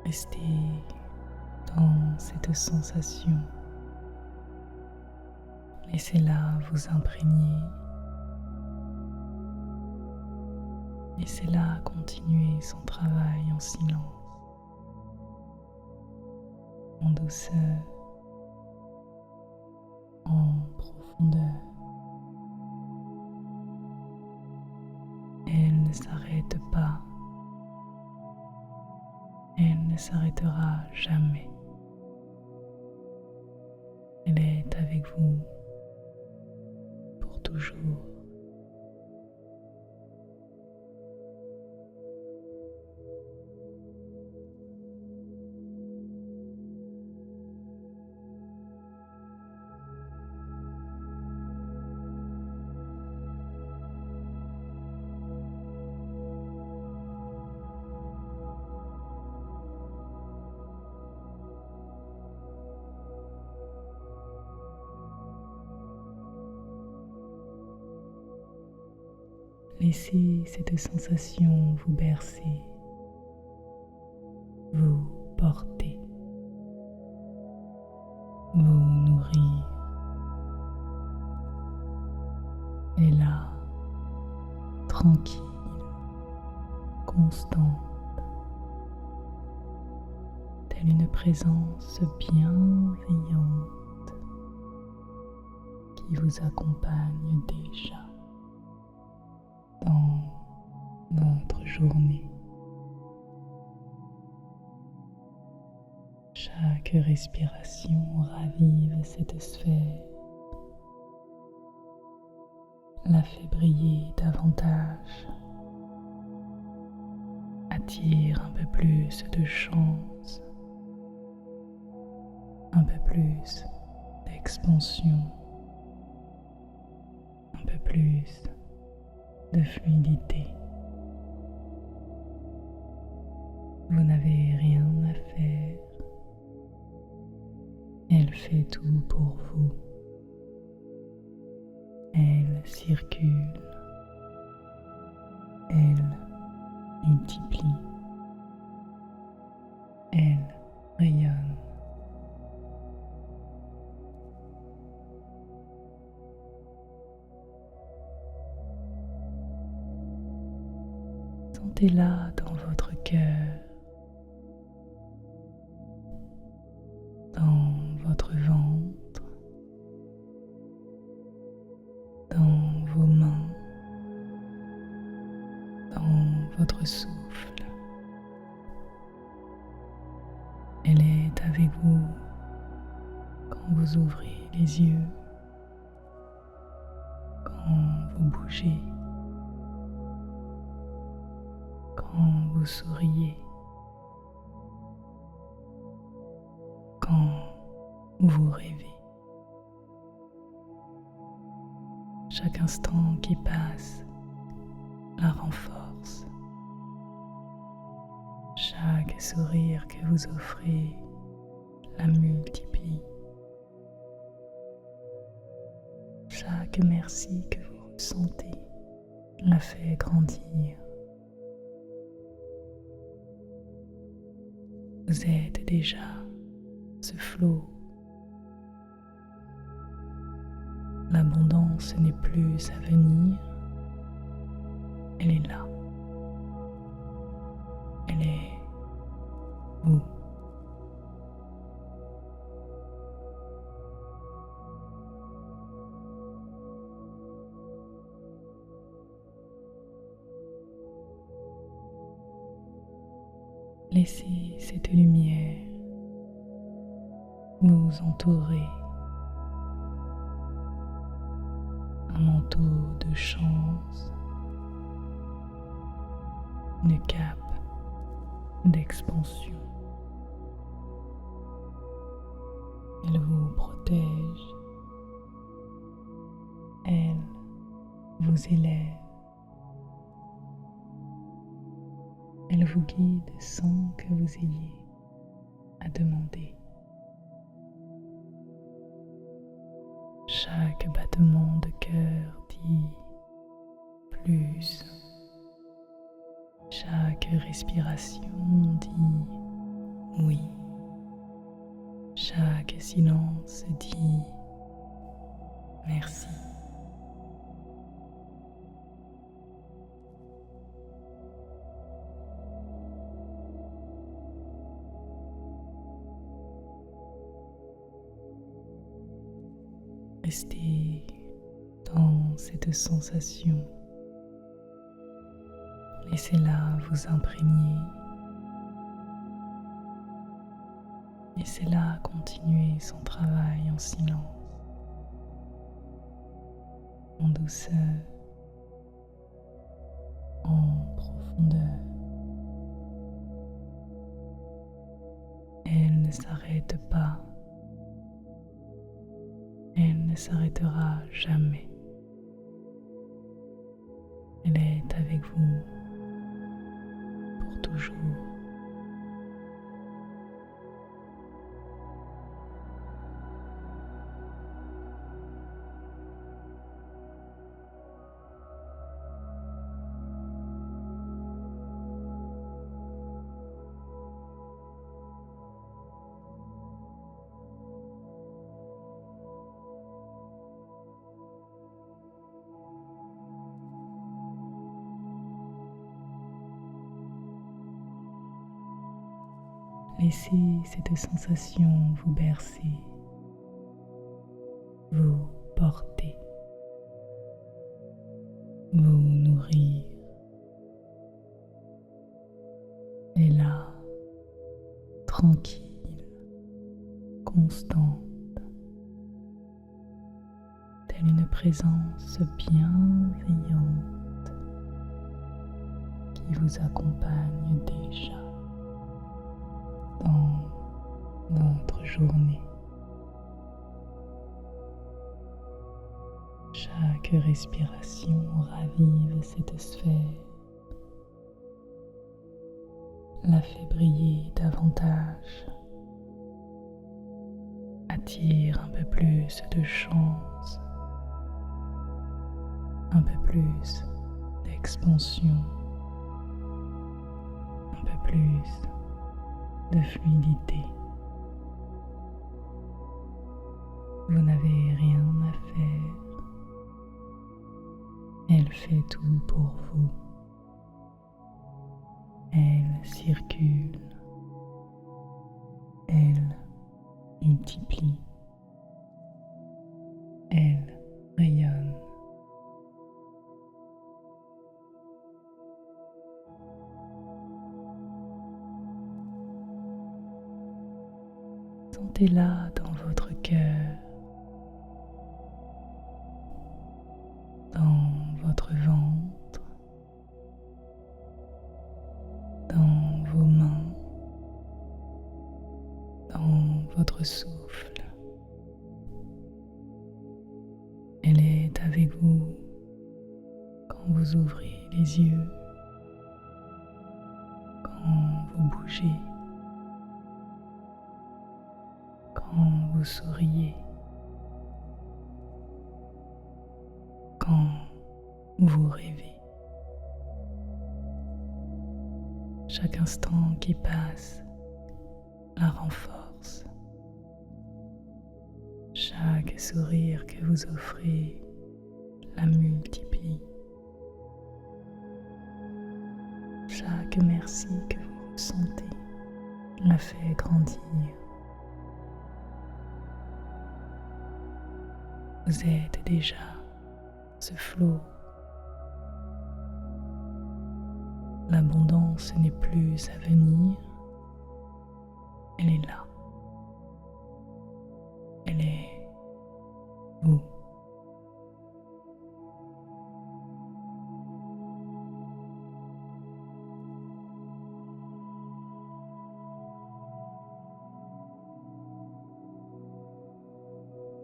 Restez dans cette sensation. Laissez-la vous imprégner. Laissez-la continuer son travail en silence, en douceur, en profondeur. Elle ne s'arrête pas. Elle ne s'arrêtera jamais. Elle est avec vous pour toujours. Laissez cette sensation vous bercer, vous porter, vous nourrir. Elle est là, tranquille, constante, telle une présence bienveillante qui vous accompagne déjà dans votre journée. Chaque respiration ravive cette sphère, la fait briller davantage, attire un peu plus de chance, un peu plus d'expansion, un peu plus de fluidité. Vous n'avez rien à faire. Elle fait tout pour vous. circule, elle multiplie, elle rayonne. Sentez-la dans votre cœur, dans votre ventre, dans vos mains, dans votre souffle. Elle est avec vous quand vous ouvrez les yeux, quand vous bougez, quand vous souriez, quand vous rêvez. Chaque instant qui passe la renforce. Chaque sourire que vous offrez la multiplie. Chaque merci que vous ressentez la fait grandir. Vous êtes déjà ce flot. L'abondance n'est plus à venir, elle est là. Elle est vous. Laissez cette lumière vous entourer. Un manteau de chance, une cape d'expansion. Elle vous protège, elle vous élève, elle vous guide sans que vous ayez à demander. Chaque battement de cœur dit plus. Chaque respiration dit oui. Chaque silence dit merci. Restez dans cette sensation. Laissez-la vous imprégner. Laissez-la continuer son travail en silence, en douceur, en profondeur. Elle ne s'arrête pas. Elle ne s'arrêtera jamais. Elle est avec vous pour toujours. Laissez cette sensation vous bercer, vous porter, vous nourrir. Et là, tranquille, constante, telle une présence bienveillante qui vous accompagne déjà dans votre journée. Chaque respiration ravive cette sphère, la fait briller davantage, attire un peu plus de chance, plus d'expansion, un peu plus de fluidité. Vous n'avez rien à faire. Elle fait tout pour vous. Elle circule. Elle multiplie. Elle rayonne. Sentez-la dans votre cœur, dans votre ventre, dans vos mains, dans votre souffle. Elle est avec vous quand vous ouvrez les yeux, quand vous bougez, quand vous souriez, quand vous rêvez. Chaque instant qui passe la renforce. Chaque sourire que vous offrez la multiplie. Chaque merci que vous ressentez la fait grandir. Vous êtes déjà ce flot. L'abondance n'est plus à venir, elle est là. Elle est vous.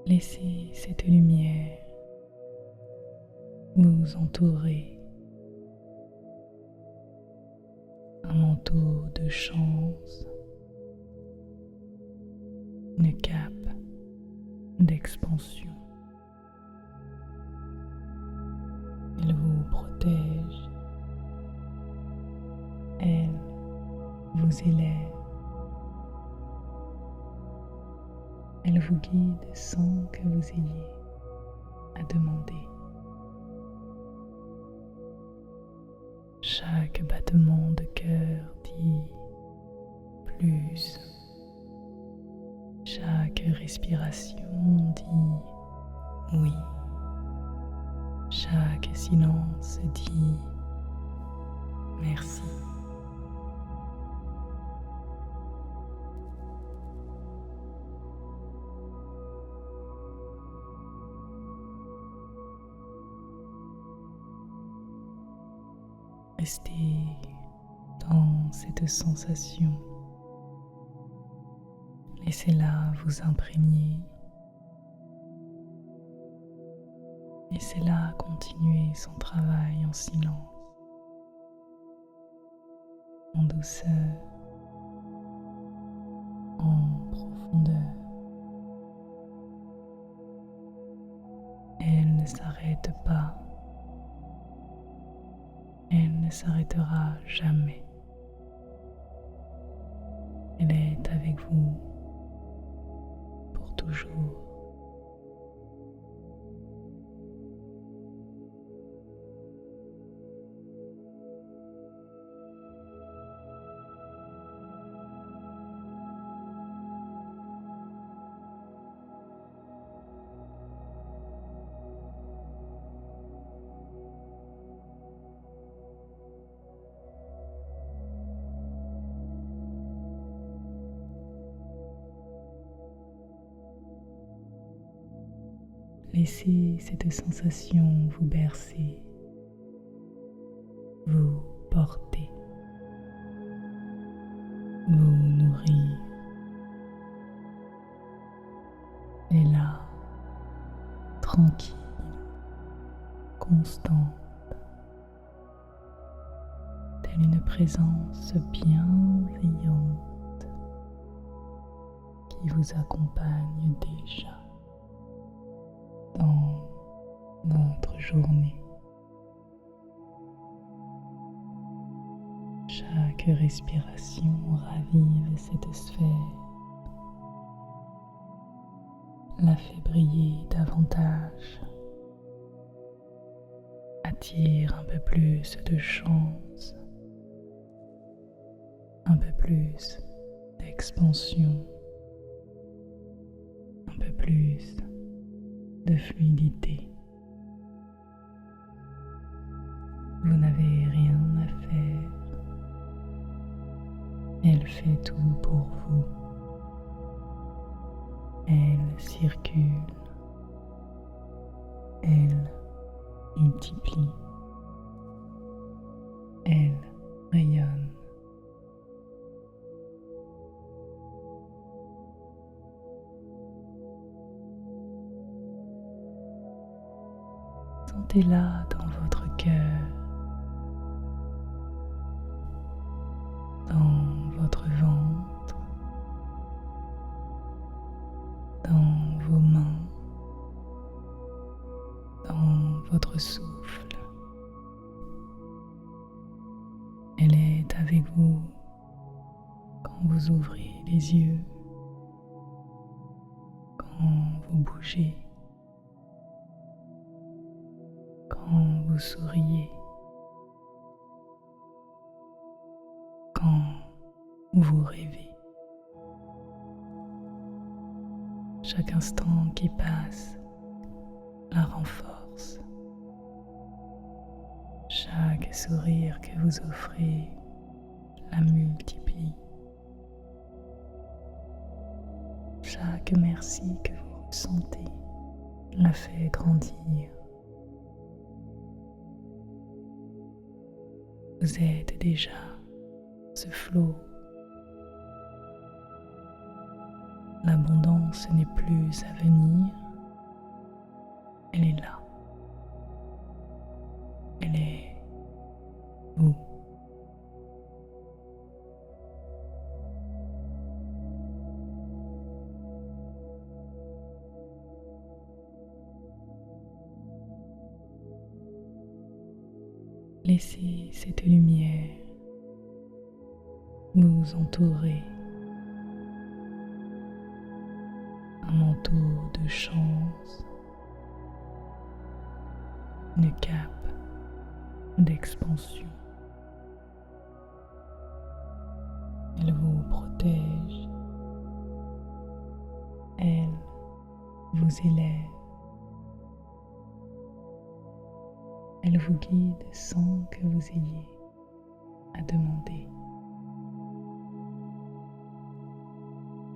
Laissez cette lumière vous entourer, un manteau de chance, une cape d'expansion. Elle vous protège, elle vous élève, elle vous guide sans que vous ayez à demander. Chaque battement de cœur dit plus. Chaque respiration dit oui. Chaque silence dit merci. Restez dans cette sensation. Laissez-la vous imprégner. Laissez-la continuer son travail en silence, en douceur, en profondeur. Elle ne s'arrête pas. Elle ne s'arrêtera jamais. Elle est avec vous pour toujours. Laissez cette sensation vous bercer, vous porter, vous nourrir. Et là, tranquille, constante, telle une présence bienveillante qui vous accompagne déjà dans votre journée. Chaque respiration ravive cette sphère, la fait briller davantage, attire un peu plus de chance, un peu plus d'expansion, un peu plus de fluidité. Vous n'avez rien à faire. Elle fait tout pour vous. Elle circule. Elle multiplie. Elle rayonne. Sentez-la dans votre cœur, dans votre ventre, dans vos mains, dans votre souffle. Elle est avec vous quand vous ouvrez les yeux, quand vous bougez, quand vous souriez, quand vous rêvez. Chaque instant qui passe la renforce. Chaque sourire que vous offrez la multiplie. Chaque merci que vous ressentez la fait grandir. Vous êtes déjà ce flot. L'abondance n'est plus à venir, elle est là. Elle est vous. Laissez cette lumière vous entourer. Un manteau de chance, une cape d'expansion. Elle vous protège, elle vous élève, elle vous guide sans que vous ayez à demander.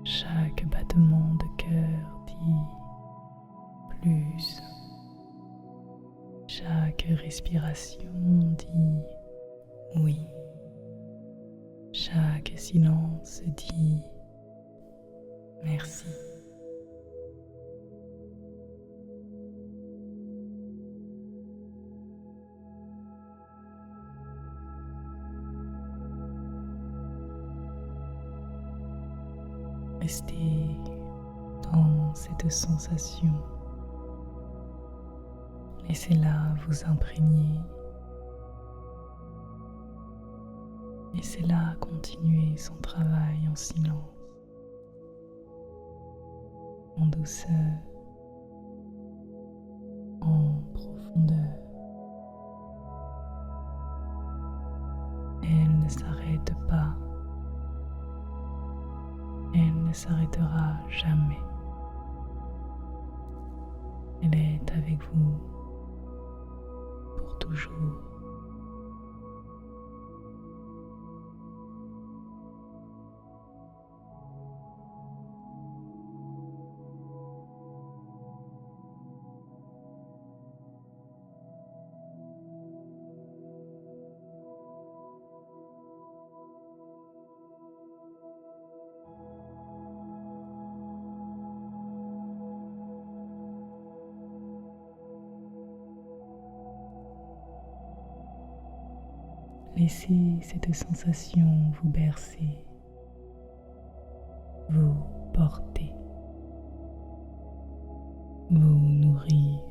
Chaque battement de cœur dit plus. Chaque respiration dit oui. Chaque silence dit merci. Restez dans cette sensation. Laissez-la vous imprégner. Laissez-la continuer son travail en silence, en douceur, en profondeur. Elle ne s'arrête pas. Elle ne s'arrêtera jamais. Elle est avec vous pour toujours. Laissez cette sensation vous bercer, vous porter, vous nourrir.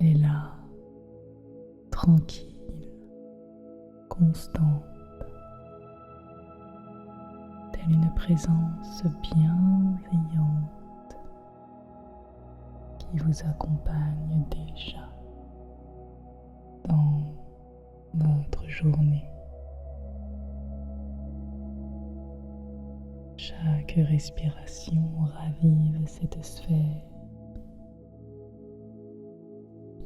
Elle est là, tranquille, telle une présence bienveillante qui vous accompagne déjà dans votre journée. Chaque respiration ravive cette sphère,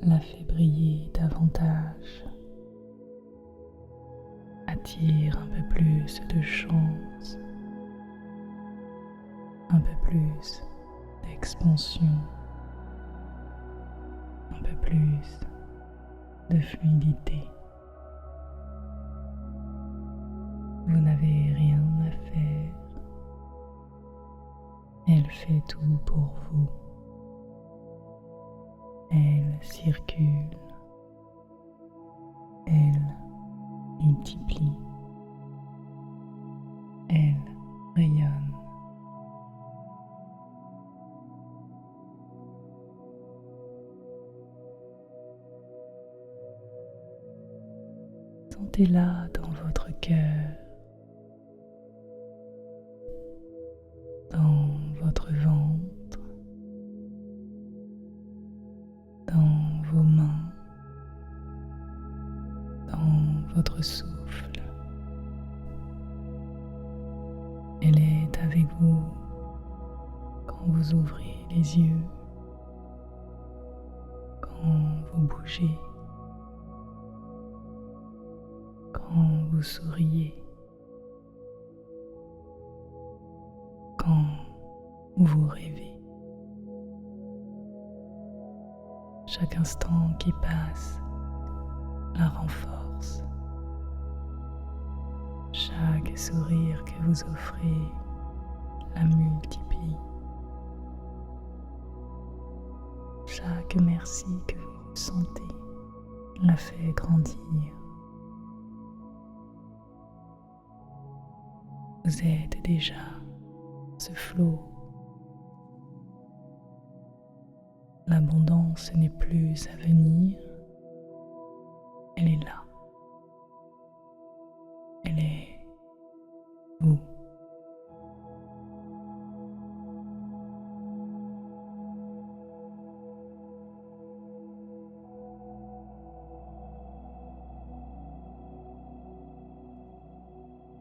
la fait briller davantage, attire un peu plus de chance, un peu plus d'expansion, un peu plus de fluidité. Vous n'avez rien à faire. Elle fait tout pour vous. Elle circule. Elle multiplie. Elle rayonne. Sentez-la dans votre cœur, dans votre ventre, dans vos mains, dans votre souffle. Elle est avec vous quand vous ouvrez les yeux, quand vous bougez, quand vous souriez, quand vous rêvez. Chaque instant qui passe la renforce. Chaque sourire que vous offrez la multiplie. Chaque merci que vous ressentez la fait grandir. Vous êtes déjà ce flot. L'abondance n'est plus à venir, elle est là. Elle est vous.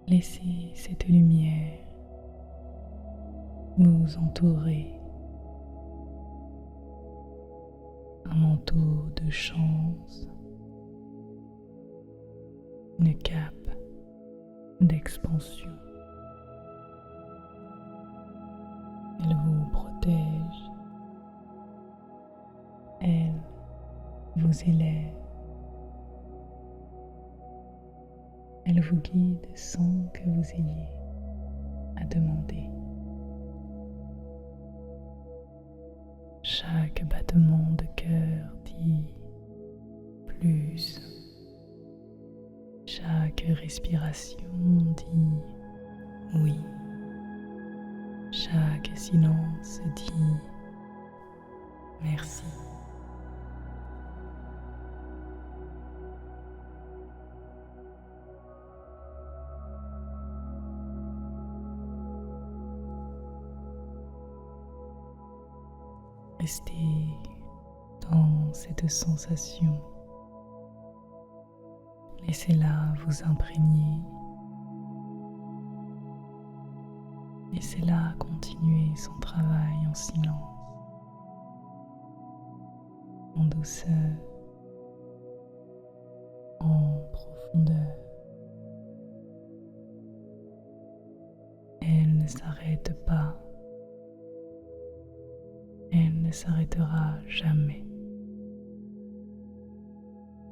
Laissez cette lumière vous entourer, un manteau de chance, une cape d'expansion. Elle vous protège, elle vous élève, elle vous guide sans que vous ayez à demander. Chaque battement de cœur dit plus. Chaque respiration dit oui. Chaque silence dit merci. Restez dans cette sensation. Laissez-la vous imprégner. Laissez-la continuer son travail en silence, en douceur, en profondeur. Elle ne s'arrête pas. Elle ne s'arrêtera jamais.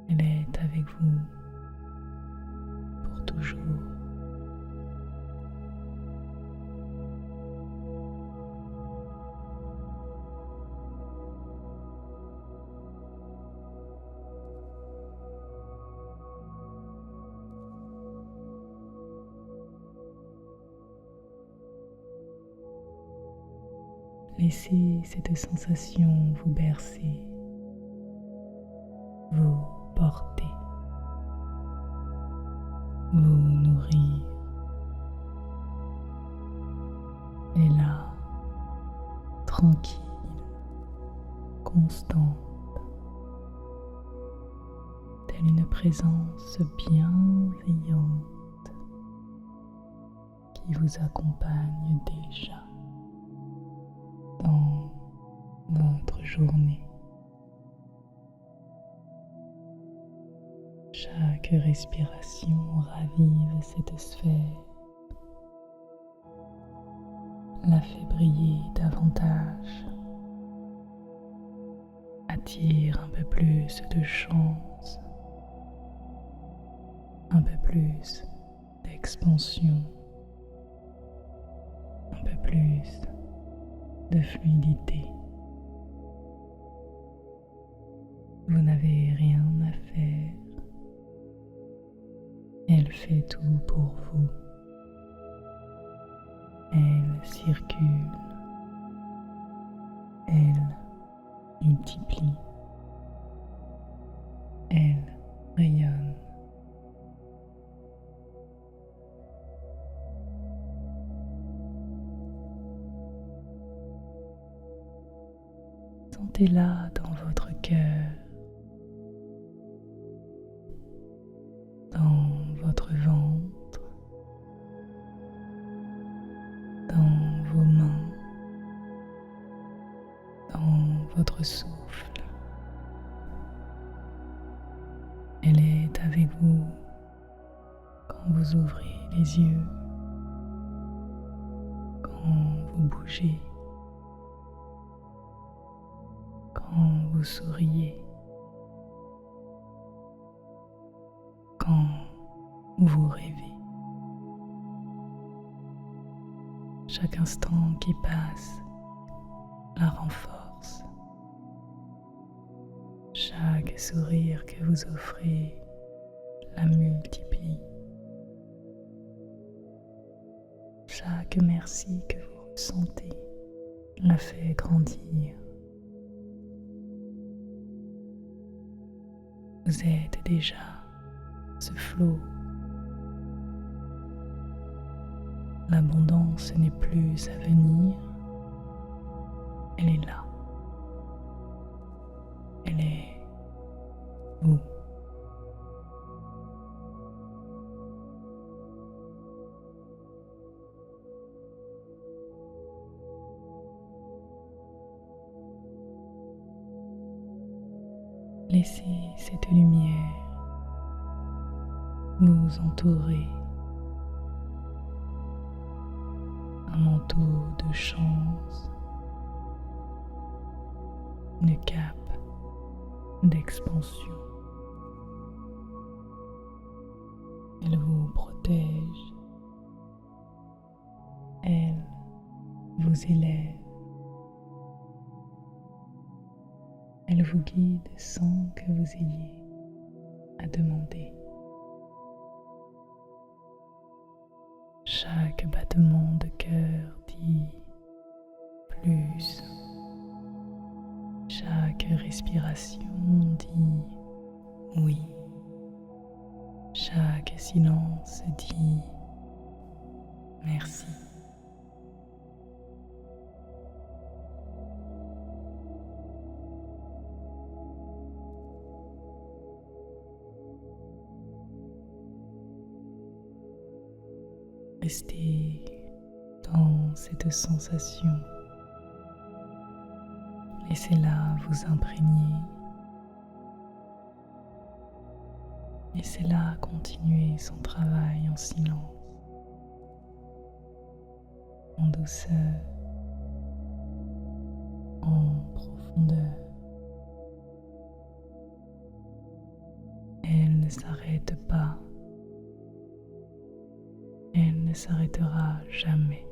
Elle est avec vous pour toujours. Laissez cette sensation vous bercer, vous porter, vous nourrir. tranquille, constante, telle une présence bienveillante qui vous accompagne déjà dans votre journée. Chaque respiration ravive cette sphère, la fait briller davantage, attire un peu plus de chance, un peu plus d'expansion, un peu plus de fluidité. Vous n'avez rien à faire. Elle fait tout pour vous. Elle circule. Elle multiplie. Elle rayonne. Sentez-la dans votre cœur, dans votre ventre, dans vos mains, dans votre souffle. Elle est avec vous quand vous ouvrez les yeux, quand vous bougez, quand vous souriez, quand vous rêvez. Chaque instant qui passe la renforce. Chaque sourire que vous offrez la multiplie. Chaque merci que vous ressentez la fait grandir. Vous êtes déjà ce flot. L'abondance n'est plus à venir, elle est là. Elle est vous. Laissez cette lumière vous entourer, un manteau de chance, une cape d'expansion. Elle vous protège, elle vous élève, elle vous guide sans que vous ayez à demander. Chaque battement de cœur dit plus. Chaque respiration dit oui. Chaque silence dit merci. Restez dans cette sensation. Laissez-la vous imprégner. Laissez-la continuer son travail en silence, en douceur, en profondeur. Elle ne s'arrête pas. Elle ne s'arrêtera jamais.